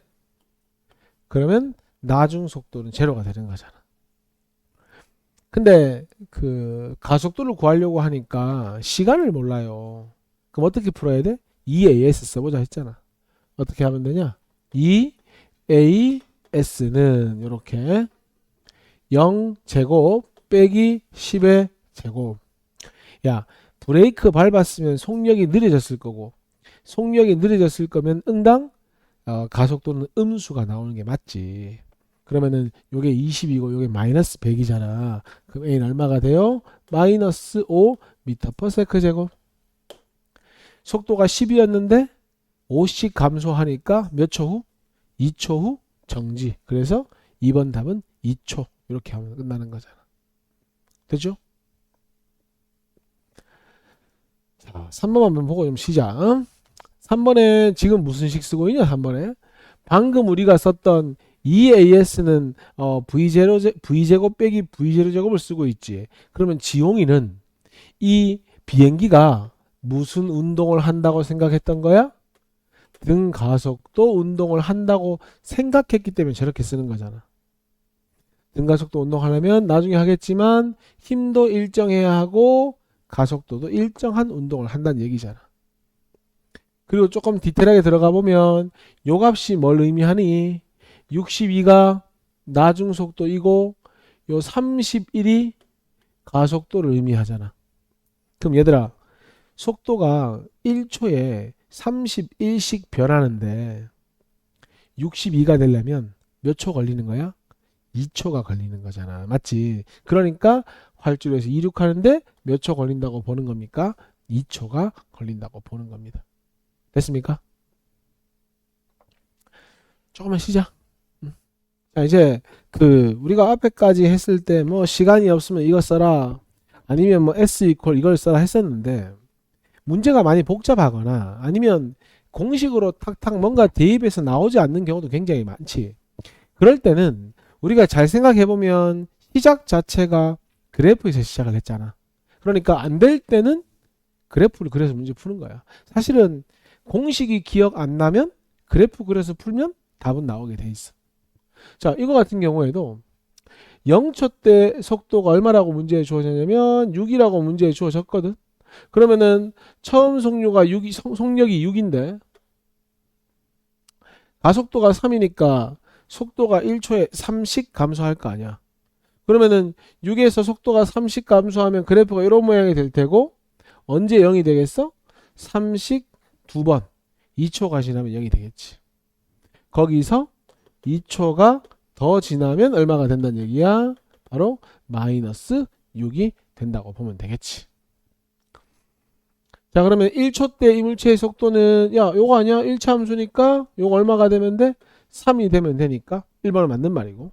그러면 나중 속도는 제로가 되는 거잖아. 근데 그 가속도를 구하려고 하니까 시간을 몰라요. 그럼 어떻게 풀어야 돼? EAS 써보자 했잖아. 어떻게 하면 되냐? 이 AS는 이렇게 0제곱 빼기 10의 제곱. 야, 브레이크 밟았으면 속력이 느려졌을 거고, 속력이 느려졌을 거면 응당 가속도는 음수가 나오는 게 맞지. 그러면은 요게 20이고 요게 마이너스 100이잖아. 그럼 A는 얼마가 돼요? 마이너스 5 미터 퍼 세크 제곱. 속도가 10이었는데 5씩 감소하니까 몇 초 후? 2초 후 정지. 그래서 2번 답은 2초. 이렇게 하면 끝나는 거잖아. 됐죠? 자, 3번 한번 보고 좀 쉬자. 3번에 지금 무슨 식 쓰고 있냐? 3번에 방금 우리가 썼던 EAS는 V제곱 빼기 V제곱을 쓰고 있지. 그러면 지용이는 이 비행기가 무슨 운동을 한다고 생각했던 거야? 등 가속도 운동을 한다고 생각했기 때문에 저렇게 쓰는 거잖아. 등 가속도 운동하려면 나중에 하겠지만 힘도 일정해야 하고 가속도도 일정한 운동을 한다는 얘기잖아. 그리고 조금 디테일하게 들어가 보면 요 값이 뭘 의미하니? 62가 나중 속도이고 요 31이 가속도를 의미하잖아. 그럼 얘들아, 속도가 1초에 31씩 변하는데 62가 되려면 몇 초 걸리는 거야? 2초가 걸리는 거잖아. 맞지? 그러니까 활주로에서 이륙하는데 몇 초 걸린다고 보는 겁니까? 2초가 걸린다고 보는 겁니다. 됐습니까? 조금만 쉬자. 자, 이제 우리가 앞에까지 했을 때 뭐 시간이 없으면 이거 써라, 아니면 뭐 S 이퀄 이걸 써라 했었는데, 문제가 많이 복잡하거나 아니면 공식으로 탁탁 뭔가 대입해서 나오지 않는 경우도 굉장히 많지. 그럴 때는 우리가 잘 생각해 보면 시작 자체가 그래프에서 시작을 했잖아. 그러니까 안 될 때는 그래프를 그려서 문제 푸는 거야. 사실은 공식이 기억 안 나면 그래프 그려서 풀면 답은 나오게 돼 있어. 자, 이거 같은 경우에도 0초 때 속도가 얼마라고 문제에 주어졌냐면 6이라고 문제에 주어졌거든. 그러면은 처음 속력이 6인데 가속도가 3이니까 속도가 1초에 3씩 감소할 거 아니야. 그러면은 6에서 속도가 3씩 감소하면 그래프가 이런 모양이 될 테고, 언제 0이 되겠어? 3씩 2번 2초가 지나면 0이 되겠지. 거기서 2초가 더 지나면 얼마가 된다는 얘기야? 바로 마이너스 6이 된다고 보면 되겠지. 자, 그러면 1초 때 이물체의 속도는, 야, 요거 아니야? 1차 함수니까 요거 얼마가 되면 돼? 3이 되면 되니까 1번을 맞는 말이고.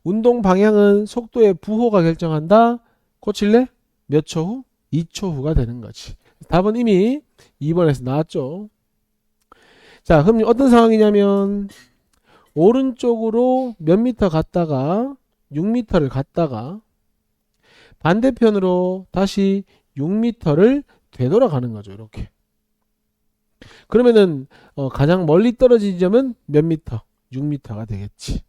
운동 방향은 속도의 부호가 결정한다. 고칠래? 몇 초 후? 2초 후가 되는 거지. 답은 이미 2번에서 나왔죠. 자, 그럼 어떤 상황이냐면 오른쪽으로 몇 미터 갔다가 6미터를 갔다가 반대편으로 다시 6미터를 되돌아가는 거죠. 이렇게. 그러면은 가장 멀리 떨어진 점은 몇 미터? 6미터가 되겠지.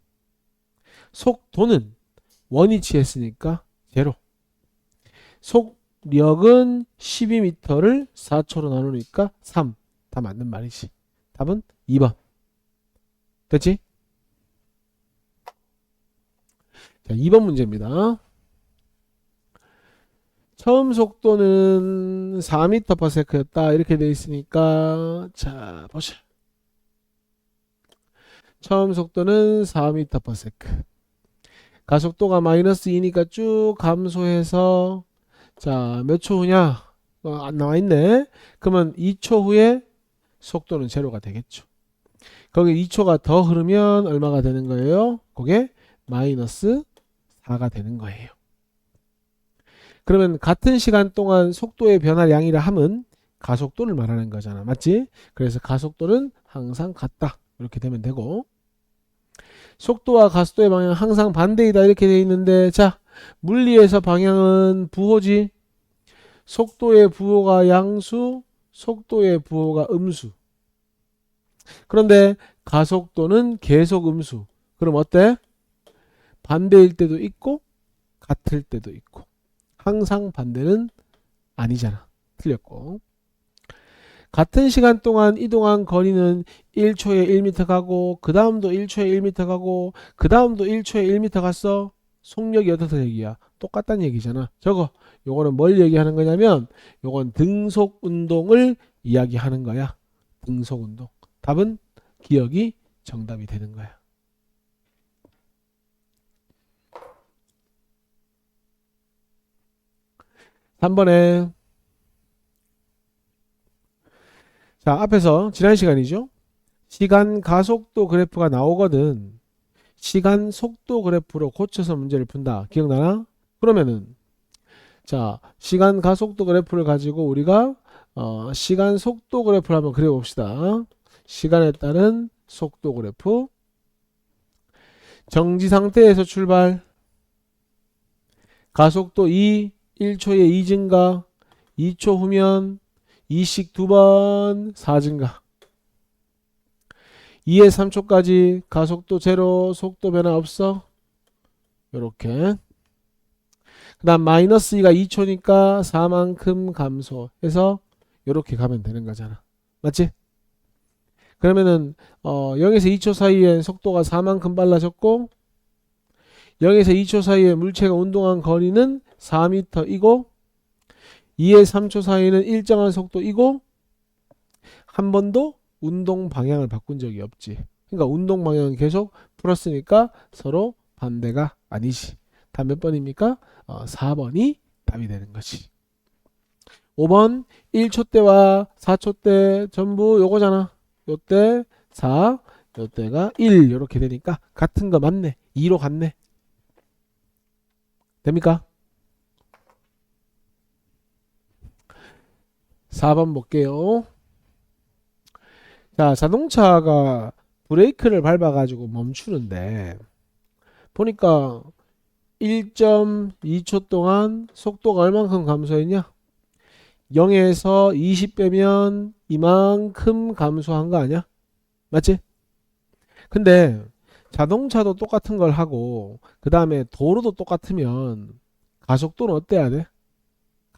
속도는 원위치 했으니까 제로. 속력은 12m를 4초로 나누니까 3. 다 맞는 말이지. 답은 2번. 됐지? 자, 2번 문제입니다. 처음 속도는 4m/s였다. 이렇게 되어 있으니까, 자, 보자. 처음 속도는 4m/s. 가속도가 마이너스 2니까 쭉 감소해서, 자, 몇 초 후냐? 안 나와 있네. 그러면 2초 후에 속도는 제로가 되겠죠. 거기 2초가 더 흐르면 얼마가 되는 거예요? 그게 마이너스 4가 되는 거예요. 그러면 같은 시간 동안 속도의 변화량이라 함은 가속도를 말하는 거잖아. 맞지? 그래서 가속도는 항상 같다. 이렇게 되면 되고, 속도와 가속도의 방향은 항상 반대이다. 이렇게 되어 있는데, 자, 물리에서 방향은 부호지. 속도의 부호가 양수, 속도의 부호가 음수. 그런데 가속도는 계속 음수. 그럼 어때? 반대일 때도 있고 같을 때도 있고. 항상 반대는 아니잖아. 틀렸고. 같은 시간 동안 이동한 거리는 1초에 1m 가고 그 다음도 1초에 1m 가고 그 다음도 1초에 1m 갔어. 속력이 어떻다 얘기야? 똑같다는 얘기잖아. 저거 요거는 뭘 얘기하는 거냐면 요건 등속 운동을 이야기하는 거야. 등속 운동. 답은 기억이 정답이 되는 거야. 3번에 자 앞에서 지난 시간이죠. 시간 가속도 그래프가 나오거든. 시간 속도 그래프로 고쳐서 문제를 푼다. 기억나나? 그러면은 자 시간 가속도 그래프를 가지고 우리가 시간 속도 그래프를 한번 그려봅시다. 시간에 따른 속도 그래프. 정지 상태에서 출발. 가속도 2, 1초에 2 증가. 2초 후면 2씩 2번 4 증가. 2에 3초까지 가속도 제로, 속도 변화 없어. 요렇게. 그 다음 마이너스 2가 2초니까 4만큼 감소해서 요렇게 가면 되는 거잖아. 맞지? 그러면은 0에서 2초 사이에 속도가 4만큼 빨라졌고 0에서 2초 사이에 물체가 운동한 거리는 4m이고 2에 3초 사이는 일정한 속도이고 한 번도 운동 방향을 바꾼 적이 없지. 그러니까 운동 방향은 계속 플러스니까 서로 반대가 아니지. 답 몇 번입니까? 4번이 답이 되는 거지. 5번 1초 때와 4초 때 전부 요거잖아. 요때 4, 요때가 1 이렇게 되니까 같은 거 맞네. 2로 갔네. 됩니까? 4번 볼게요. 자, 자동차가 브레이크를 밟아가지고 멈추는데 보니까 1.2초 동안 속도가 얼만큼 감소했냐? 0에서 20 빼면 이만큼 감소한 거 아니야? 맞지? 근데 자동차도 똑같은 걸 하고 그 다음에 도로도 똑같으면 가속도는 어때야 돼?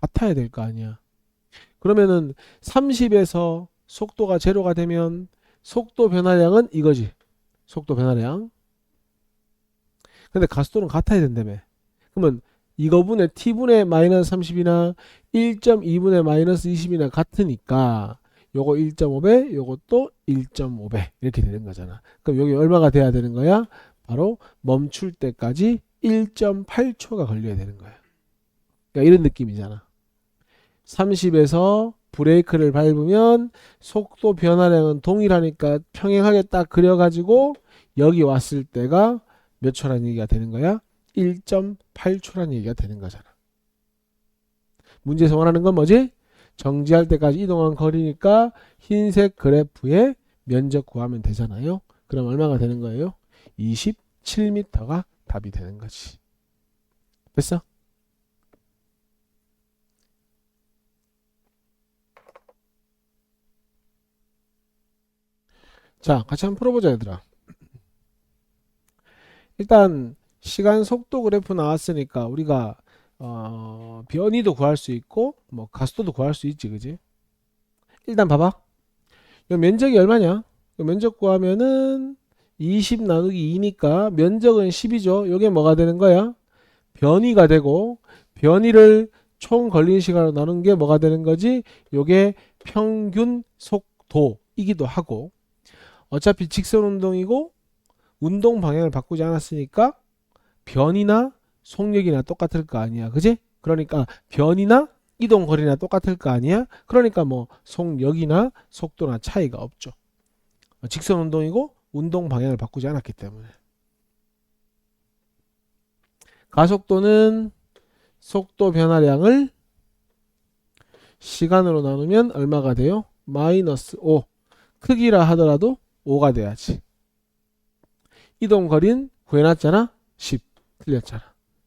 같아야 될 거 아니야. 그러면은 30에서 속도가 제로가 되면 속도 변화량은 이거지. 속도 변화량. 근데 가속도는 같아야 된다며. 그러면 이거분의 t분의 마이너스 30이나 1.2분의 마이너스 20이나 같으니까 요거 1.5배, 요것도 1.5배 이렇게 되는 거잖아. 그럼 여기 얼마가 돼야 되는 거야? 바로 멈출 때까지 1.8초가 걸려야 되는 거야. 그러니까 이런 느낌이잖아. 30에서 브레이크를 밟으면 속도 변화량은 동일하니까 평행하게 딱 그려가지고 여기 왔을 때가 몇 초라는 얘기가 되는 거야? 1.8초라는 얘기가 되는 거잖아. 문제에서 원하는 건 뭐지? 정지할 때까지 이동한 거리니까 흰색 그래프의 면적 구하면 되잖아요. 그럼 얼마가 되는 거예요? 27m가 답이 되는 거지. 됐어? 자, 같이 한번 풀어보자, 얘들아. 일단 시간 속도 그래프 나왔으니까 우리가 변이도 구할 수 있고 뭐 가속도도 구할 수 있지, 그지? 일단 봐봐. 이 면적이 얼마냐? 이 면적 구하면은 20 나누기 2니까 면적은 10이죠. 이게 뭐가 되는 거야? 변이가 되고 변이를 총 걸린 시간으로 나눈 게 뭐가 되는 거지? 요게 평균 속도이기도 하고 어차피 직선 운동이고 운동 방향을 바꾸지 않았으니까 변이나 속력이나 똑같을 거 아니야. 그지? 그러니까 변이나 이동 거리나 똑같을 거 아니야. 그러니까 뭐 속력이나 속도나 차이가 없죠. 직선 운동이고 운동 방향을 바꾸지 않았기 때문에. 가속도는 속도 변화량을 시간으로 나누면 얼마가 돼요? 마이너스 5. 크기라 하더라도 5가 돼야지. 이동 거리는 구해놨잖아. 10. 틀렸잖아.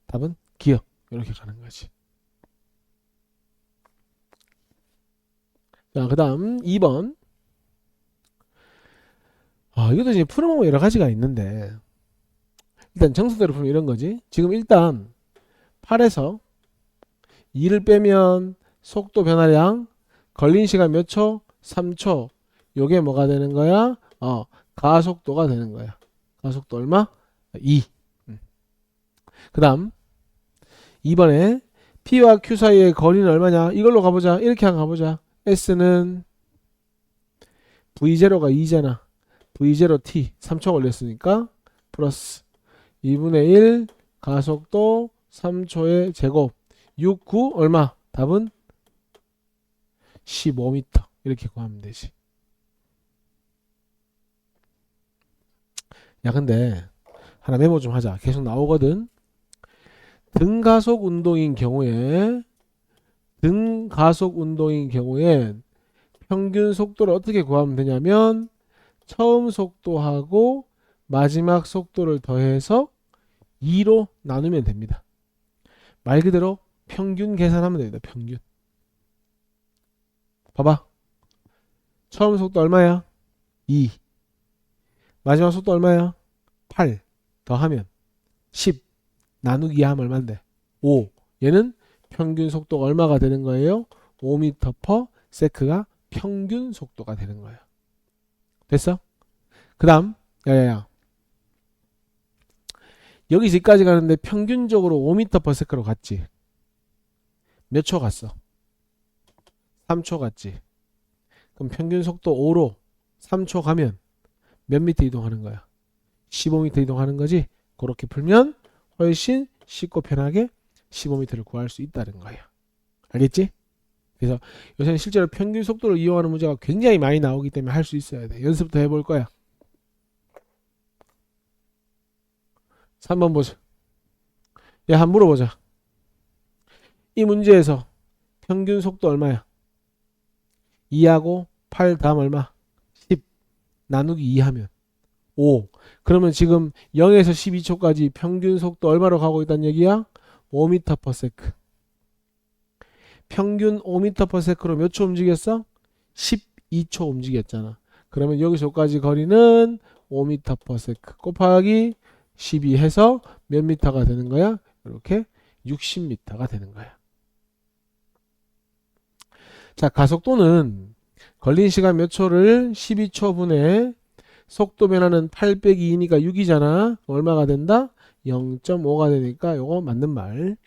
답은 기억. 이렇게 가는 거지. 자, 그 다음 2번. 이것도 이제 푸는 방법 여러 가지가 있는데 일단 정석대로 풀면 이런 거지. 지금 일단 8에서 2를 빼면 속도 변화량 걸린 시간 몇 초? 3초. 요게 뭐가 되는 거야? 가속도가 되는 거야. 가속도 얼마? 2. 그 다음 2번에 P와 Q 사이의 거리는 얼마냐? 이걸로 가보자. 이렇게 한번 가보자. S는 V0가 2잖아. V0T 3초 걸렸으니까 플러스 2분의 1 가속도 3초의 제곱 6, 9 얼마? 답은 15m 이렇게 구하면 되지. 야 근데 하나 메모 좀 하자. 계속 나오거든. 등가속 운동인 경우에 평균 속도를 어떻게 구하면 되냐면 처음 속도하고 마지막 속도를 더해서 2로 나누면 됩니다. 말 그대로 평균 계산하면 됩니다. 평균. 봐봐. 처음 속도 얼마야? 2. 마지막 속도 얼마야? 8. 더하면 10. 나누기 2 하면 얼마인데? 5. 얘는 평균 속도가 얼마가 되는 거예요? 5m/s가 평균 속도가 되는 거예요. 됐어? 그 다음 야야야 여기서 여기까지 가는데 평균적으로 5m/s로 갔지. 몇 초 갔어? 3초 갔지. 그럼 평균 속도 5로 3초 가면 몇 미터 이동하는 거야? 15m 이동하는 거지. 그렇게 풀면 훨씬 쉽고 편하게 15m를 구할 수 있다는 거야. 알겠지? 그래서 요새는 실제로 평균 속도를 이용하는 문제가 굉장히 많이 나오기 때문에 할 수 있어야 돼. 연습부터 해볼 거야. 3번 보자. 야, 한번 물어보자. 이 문제에서 평균 속도 얼마야? 2하고 8 다음 얼마? 10 나누기 2 하면 5. 그러면 지금 0에서 12초까지 평균 속도 얼마로 가고 있다는 얘기야? 5m/s. 평균 5m/s로 몇 초 움직였어? 12초 움직였잖아. 그러면 여기서까지 거리는 5m/s 곱하기 12 해서 몇 미터가 되는 거야? 이렇게 60m가 되는 거야. 자, 가속도는 걸린 시간 몇 초를 12초분에 속도 변화는 8 빼기 2니까 6이잖아. 얼마가 된다? 0.5가 되니까 요거 맞는 말.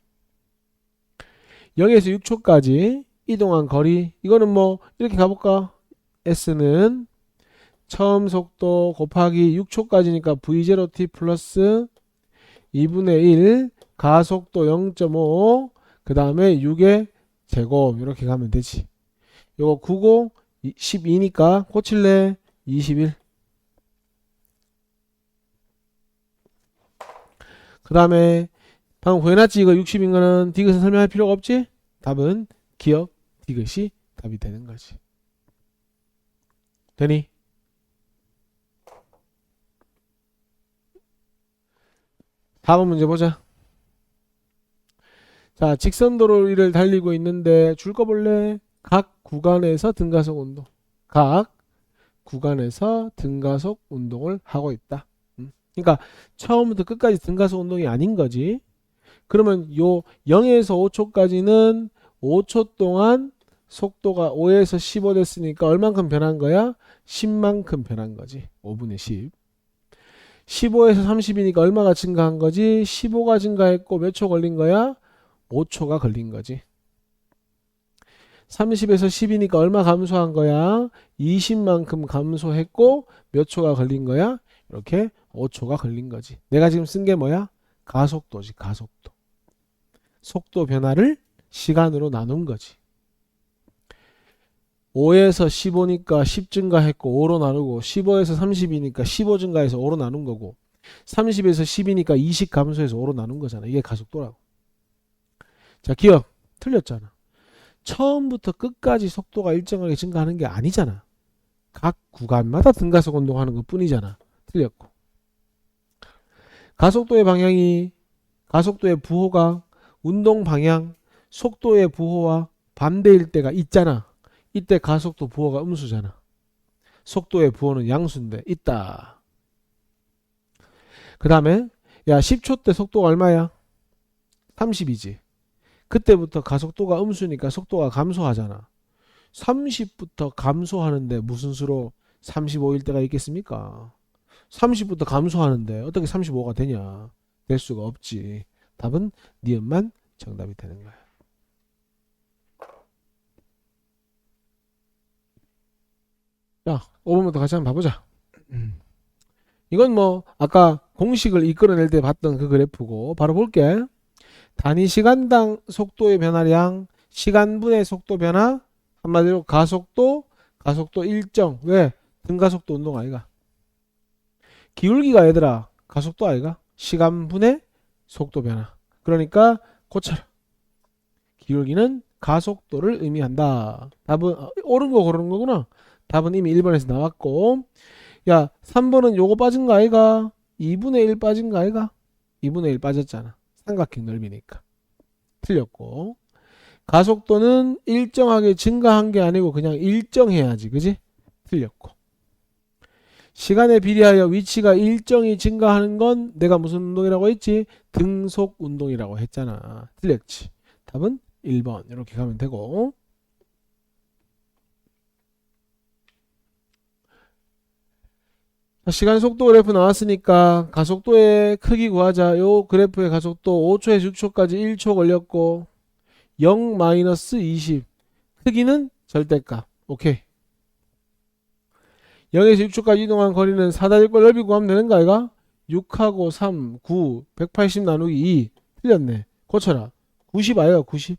0에서 6초까지 이동한 거리. 이거는 뭐 이렇게 가볼까? S는 처음 속도 곱하기 6초까지니까 V0t 플러스 2분의 1 가속도 0.5 그 다음에 6의 제곱 이렇게 가면 되지. 요거 9고 12니까 고칠래? 21. 그 다음에 방금 구해놨지. 이거 60인 거는 디귿은 설명할 필요가 없지. 답은 기억 디귿이 답이 되는 거지. 되니? 4번 문제 보자. 자, 직선도로를 달리고 있는데 줄 거 볼래? 각 구간에서 등가속 운동. 각 구간에서 등가속 운동을 하고 있다. 그러니까 처음부터 끝까지 등가속 운동이 아닌 거지. 그러면 요 0에서 5초까지는 5초 동안 속도가 5에서 15 됐으니까 얼만큼 변한 거야? 10만큼 변한 거지. 5분의 10. 15에서 30이니까 얼마가 증가한 거지? 15가 증가했고 몇 초 걸린 거야? 5초가 걸린 거지. 30에서 10이니까 얼마 감소한 거야? 20만큼 감소했고 몇 초가 걸린 거야? 이렇게 5초가 걸린 거지. 내가 지금 쓴 게 뭐야? 가속도지. 가속도. 속도 변화를 시간으로 나눈 거지. 5에서 15니까 10 증가했고 5로 나누고 15에서 30이니까 15 증가해서 5로 나눈 거고 30에서 10이니까 20 감소해서 5로 나눈 거잖아. 이게 가속도라고. 자, 기억. 틀렸잖아. 처음부터 끝까지 속도가 일정하게 증가하는 게 아니잖아. 각 구간마다 등가속 운동하는 것 뿐이잖아. 틀렸고. 가속도의 방향이 가속도의 부호가 운동 방향 속도의 부호와 반대일 때가 있잖아. 이때 가속도 부호가 음수잖아. 속도의 부호는 양수인데 있다. 그 다음에 야 10초 때 속도가 얼마야? 30이지. 그때부터 가속도가 음수니까 속도가 감소하잖아. 30부터 감소하는데 무슨 수로 35일 때가 있겠습니까? 30부터 감소하는데 어떻게 35가 되냐? 될 수가 없지. 답은 니은만 정답이 되는 거야. 자, 5번부터 같이 한번 봐보자. 이건 뭐 아까 공식을 이끌어낼 때 봤던 그 그래프고 바로 볼게. 단위 시간당 속도의 변화량, 시간분의 속도 변화, 한마디로 가속도 일정. 왜? 등가속도 운동 아이가. 기울기가 얘들아 가속도 아이가. 시간분의 속도 변화. 그러니까 고쳐라. 기울기는 가속도를 의미한다. 답은 옳은 거 고르는 거구나. 답은 이미 1번에서 나왔고, 야 3번은 요거 빠진 거 아이가? 2분의 1 빠진 거 아이가? 2분의 1 빠졌잖아. 삼각형 넓이니까. 틀렸고, 가속도는 일정하게 증가한 게 아니고 그냥 일정해야지. 그지? 틀렸고, 시간에 비례하여 위치가 일정히 증가하는 건 내가 무슨 운동이라고 했지? 등속 운동이라고 했잖아. 틀렸지. 답은 1번 이렇게 가면 되고, 시간 속도 그래프 나왔으니까 가속도의 크기 구하자. 요 그래프의 가속도 5초에서 6초까지 1초 걸렸고 0-20 크기는 절대값. 오케이. 0에서 6초까지 이동한 거리는 사다리꼴 넓이 구하면 되는 거 아이가? 6하고 3, 9, 180 나누기 2. 틀렸네. 고쳐라. 90 아이가 90.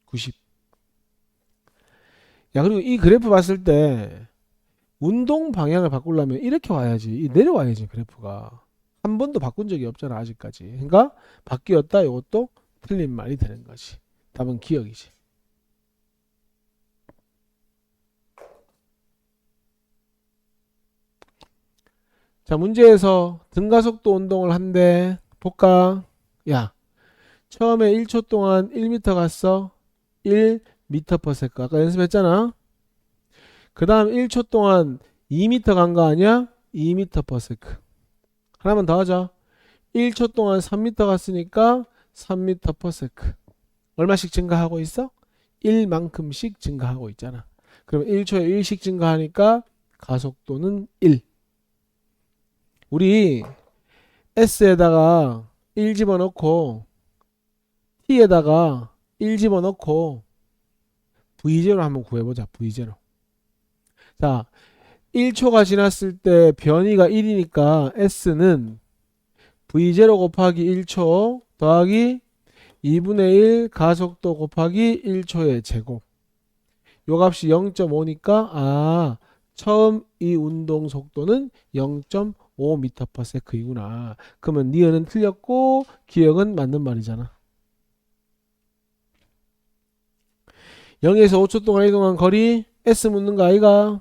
90. 야, 그리고 이 그래프 봤을 때 운동 방향을 바꾸려면 이렇게 와야지. 내려와야지 그래프가. 한 번도 바꾼 적이 없잖아 아직까지. 그러니까 바뀌었다. 이것도 틀린 말이 되는 거지. 답은 기억이지. 자, 문제에서 등가속도 운동을 한대. 볼까? 야, 처음에 1초 동안 1m 갔어. 1m/s. 아까 연습했잖아. 그 다음 1초 동안 2m 간 거 아니야? 2m/s. 하나만 더 하자. 1초 동안 3m 갔으니까 3m/s. 얼마씩 증가하고 있어? 1만큼씩 증가하고 있잖아. 그럼 1초에 1씩 증가하니까 가속도는 1. 우리 S에다가 1 집어넣고 T에다가 1 집어넣고 V0 한번 구해보자. V0. 자, 1초가 지났을 때 변이가 1이니까 S는 V0 곱하기 1초 더하기 2분의 1 가속도 곱하기 1초의 제곱. 요 값이 0.5니까 처음 이 운동 속도는 0.5m/s 이구나. 그러면 니은은 틀렸고 기억은 맞는 말이잖아. 0에서 5초 동안 이동한 거리 S 묻는 거 아이가?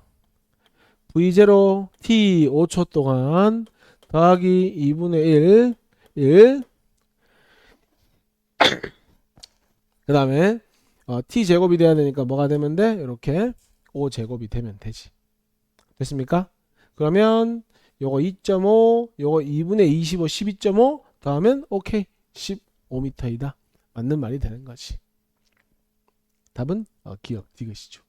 V0 T 5초 동안 더하기 2분의 1 그 다음에 T 제곱이 돼야 되니까 뭐가 되면 돼? 이렇게 5 제곱이 되면 되지. 됐습니까? 그러면 요거 2.5 요거 2분의 25 12.5 더하면 오케이 15m이다. 맞는 말이 되는 거지. 답은 기억 디귿이죠.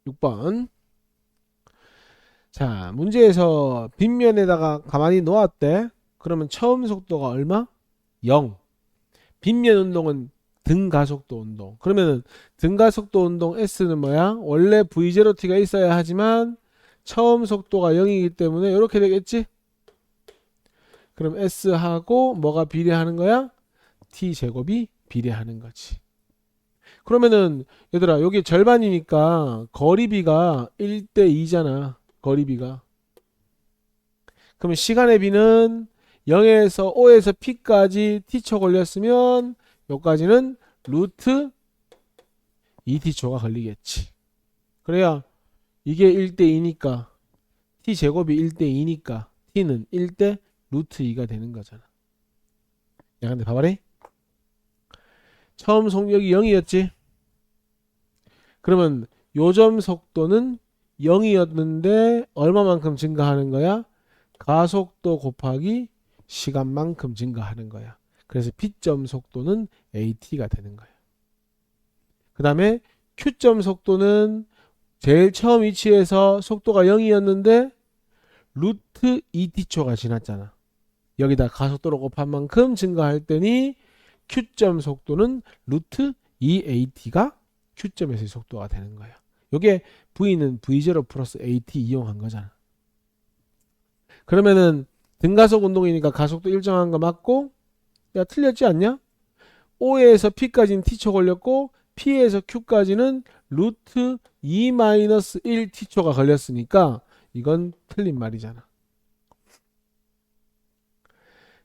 (6번) 자, 문제에서 빗면에다가 가만히 놓았대. 그러면 처음 속도가 얼마? 0. 빗면 운동은 등가속도 운동. 그러면은 등가속도 운동 S는 뭐야? 원래 V0T가 있어야 하지만 처음 속도가 0이기 때문에 이렇게 되겠지? 그럼 S하고 뭐가 비례하는 거야? T제곱이 비례하는 거지. 그러면은 얘들아 여기 절반이니까 거리비가 1대2잖아. 거리비가. 그러면 시간의 비는 0에서 5에서 P까지 T초 걸렸으면 여기까지는 루트 2T초가 걸리겠지. 그래야 이게 1대2니까 T제곱이 1대2니까 T는 1대 루트 2가 되는 거잖아. 야 근데 봐봐라. 처음 속력이 0이었지. 그러면 요점 속도는 0이었는데 얼마만큼 증가하는 거야? 가속도 곱하기 시간만큼 증가하는 거야. 그래서 P점 속도는 AT가 되는 거야. 그 다음에 Q점 속도는 제일 처음 위치에서 속도가 0이었는데 루트 2t초가 지났잖아. 여기다 가속도로 곱한 만큼 증가할 때니 Q점 속도는 루트 2AT가 Q점에서의 속도가 되는 거야. 요게 V는 V0 플러스 AT 이용한 거잖아. 그러면은 등가속 운동이니까 가속도 일정한 거 맞고, 야 틀렸지 않냐? O에서 P까지는 T초 걸렸고 P에서 Q까지는 루트 2-1 T초가 걸렸으니까 이건 틀린 말이잖아.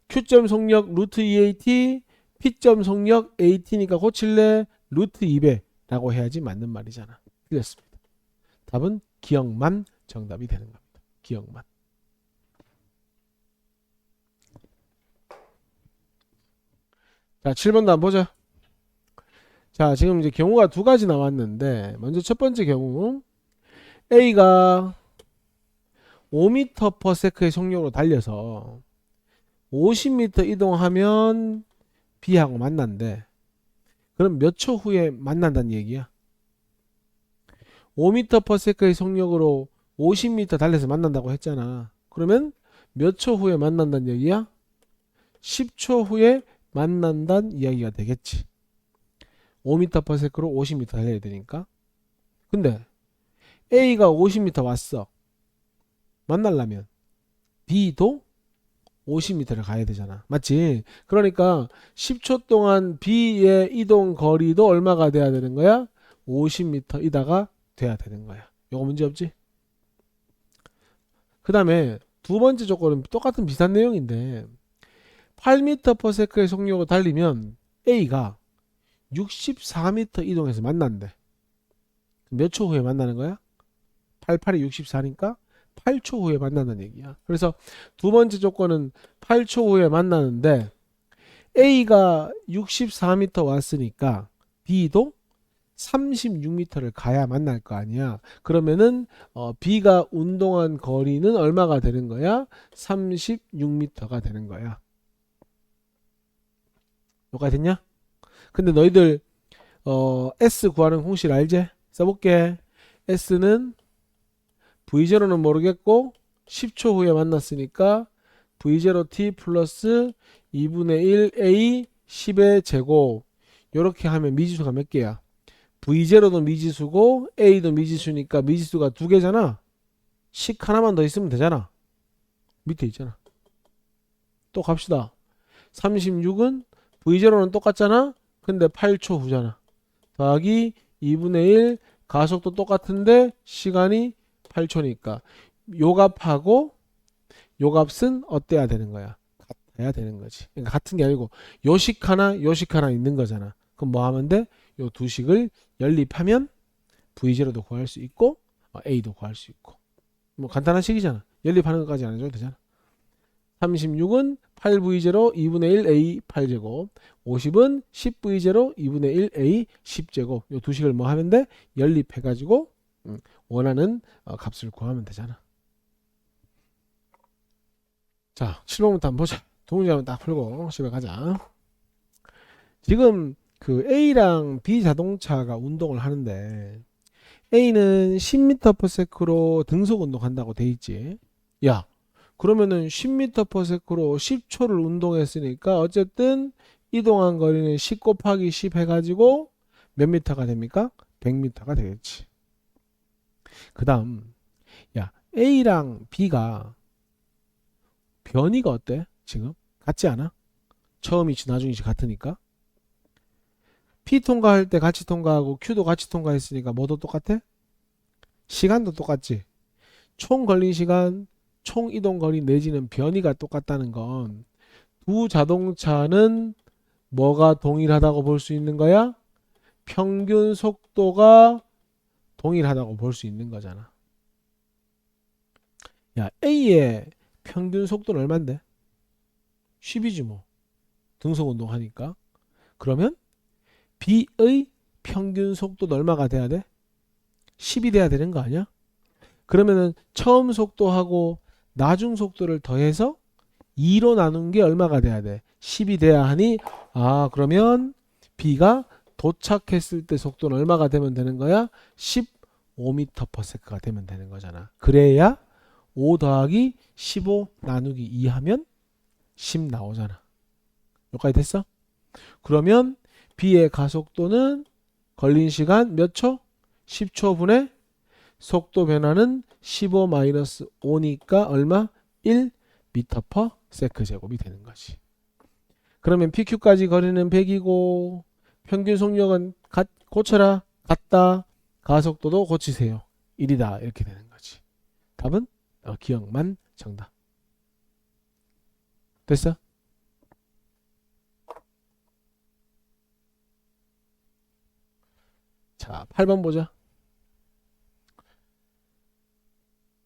Q점 속력 루트 2AT, P점 속력 AT니까 고칠래 루트 2배라고 해야지 맞는 말이잖아. 틀렸습니다. 답은 기억만 정답이 되는 겁니다. 기억만. 자, 7번도 한번 보자. 자, 지금 이제 경우가 두 가지 나왔는데, 먼저 첫 번째 경우, A가 5m/s의 속력으로 달려서 50m 이동하면 B하고 만난대. 그럼 몇 초 후에 만난다는 얘기야? 5m/s의 속력으로 50m 달려서 만난다고 했잖아. 그러면 몇 초 후에 만난다는 얘기야? 10초 후에 만난다는 이야기가 되겠지. 5m/s로 50m 달려야 되니까. 근데 A가 50m 왔어. 만나려면 B도 50m를 가야 되잖아. 맞지? 그러니까 10초 동안 B의 이동 거리도 얼마가 돼야 되는 거야? 50m이다가 돼야 되는 거야. 이거 문제 없지? 그 다음에 두 번째 조건은 똑같은 비슷한 내용인데 8m/s의 속력으로 달리면 A가 64m 이동해서 만난대. 몇 초 후에 만나는 거야? 88이 64니까 8초 후에 만난다는 얘기야. 그래서 두 번째 조건은 8초 후에 만나는데 A가 64m 왔으니까 B도 36m를 가야 만날 거 아니야. 그러면은 B가 운동한 거리는 얼마가 되는 거야? 36m가 되는 거야. 여기까지 됐냐? 근데 너희들 S 구하는 공식 알지? 써볼게. S는 V0는 모르겠고 10초 후에 만났으니까 V0t 플러스 2분의 1a 10의 제곱. 이렇게 하면 미지수가 몇 개야? V0도 미지수고 a도 미지수니까 미지수가 두 개잖아. 식 하나만 더 있으면 되잖아. 밑에 있잖아. 또 갑시다. 36은 V0는 똑같잖아. 근데 8초 후잖아. 더하기 2분의 1 가속도 똑같은데 시간이 8초니까 요 값하고 요 값은 어때야 되는 거야? 같아야 되는 거지. 그러니까 같은 게 아니고 요식 하나 요식 하나 있는 거잖아. 그럼 뭐 하면 돼? 요 두 식을 연립하면 V0도 구할 수 있고 A도 구할 수 있고 뭐 간단한 식이잖아. 연립하는 것까지 안 해줘도 되잖아. 36은 8V0 2분의 1 A 8제곱 50은 10V0 2분의 1 A 10제곱 요 두 식을 뭐 하면 돼? 연립해가지고 원하는 값을 구하면 되잖아. 자 7번부터 한번 보자. 두 문제 한번 딱 풀고 집에 가자. 지금 그 A랑 B 자동차가 운동을 하는데 A는 10m/s로 등속 운동한다고 돼 있지. 야 그러면은 10m/s로 10초를 운동했으니까 어쨌든 이동한 거리는 10 곱하기 10 해가지고 몇 미터가 됩니까? 100m가 되겠지. 그 다음 야 A랑 B가 변이가 어때? 지금 같지 않아? 처음 이치 나중 이치 같으니까. P 통과할 때 같이 통과하고 Q도 같이 통과했으니까 뭐도 똑같아? 시간도 똑같지. 총 걸린 시간, 총 이동 거리 내지는 변이가 똑같다는 건 두 자동차는 뭐가 동일하다고 볼 수 있는 거야? 평균 속도가 동일하다고 볼 수 있는 거잖아. 야 A의 평균 속도는 얼만데? 10이지 뭐. 등속 운동하니까. 그러면 B의 평균 속도는 얼마가 돼야 돼? 10이 돼야 되는 거 아니야? 그러면은 처음 속도하고 나중 속도를 더해서 2로 나눈 게 얼마가 돼야 돼? 10이 돼야 하니, 그러면 B가 도착했을 때 속도는 얼마가 되면 되는 거야? 15m/s가 되면 되는 거잖아. 그래야 5 더하기 15 나누기 2 하면 10 나오잖아. 여기까지 됐어? 그러면 B의 가속도는 걸린 시간 몇 초? 10초분에 속도 변화는 15-5니까 얼마? 1m/s 제곱이 되는 거지. 그러면 PQ까지 거리는 100이고 평균 속력은 고쳐라. 같다. 가속도도 고치세요. 1이다. 이렇게 되는 거지. 답은 기억만 정답. 됐어? 자, 8번 보자.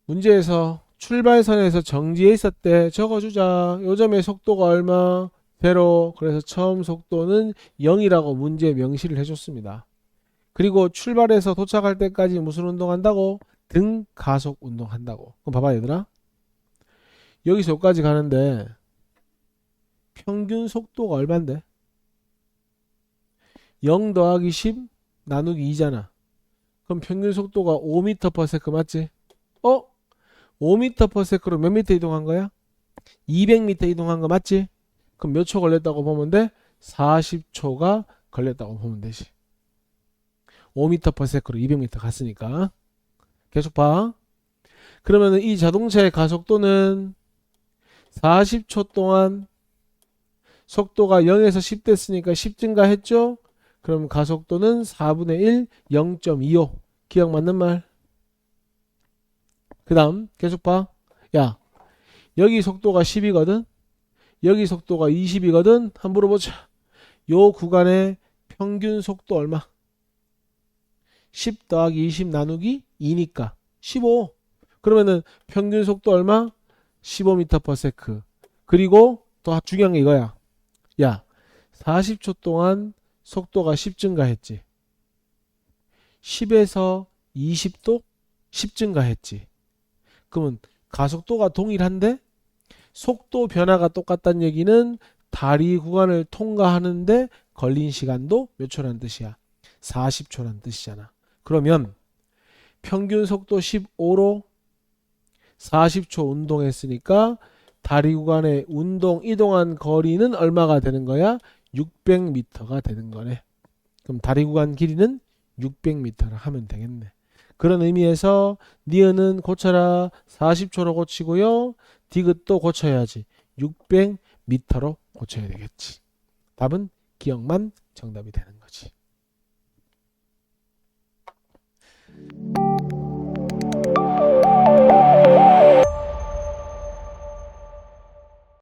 문제에서 출발선에서 정지해 있었대. 적어주자. 요점의 속도가 얼마? 0. 그래서 처음 속도는 0이라고 문제에 명시를 해줬습니다. 그리고 출발해서 도착할 때까지 무슨 운동한다고? 등 가속 운동한다고. 그럼 봐봐 얘들아. 여기서 여기까지 가는데 평균 속도가 얼만데? 0 더하기 10 나누기 2잖아. 그럼 평균 속도가 5m/s 맞지? 5m/s로 몇 미터 이동한 거야? 200m 이동한 거 맞지? 그럼 몇 초 걸렸다고 보면 돼? 40초가 걸렸다고 보면 되지. 5m/s로 200m 갔으니까. 계속 봐. 그러면 이 자동차의 가속도는 40초 동안 속도가 0에서 10 됐으니까 10 증가했죠? 그럼 가속도는 4분의 1, 0.25. 기억 맞는 말? 그 다음 계속 봐. 야, 여기 속도가 10이거든? 여기 속도가 20이거든? 한번 물어보자. 요 구간의 평균 속도 얼마? 10 더하기 20 나누기 2니까 15. 그러면은 평균 속도 얼마? 15m/s. 그리고 또 중요한 게 이거야. 야, 40초 동안 속도가 10 증가했지. 10에서 20도 10 증가했지. 그러면 가속도가 동일한데 속도 변화가 똑같다는 얘기는 다리 구간을 통과하는데 걸린 시간도 몇 초라는 뜻이야? 40초라는 뜻이잖아. 그러면 평균 속도 15로 40초 운동했으니까 다리 구간의 이동한 거리는 얼마가 되는 거야? 600m가 되는 거네. 그럼 다리 구간 길이는 600m라 하면 되겠네. 그런 의미에서 니은은 고쳐라. 40초로 고치고요. 디귿도 고쳐야지. 600m로 고쳐야 되겠지. 답은 기억만 정답이 되는 거지.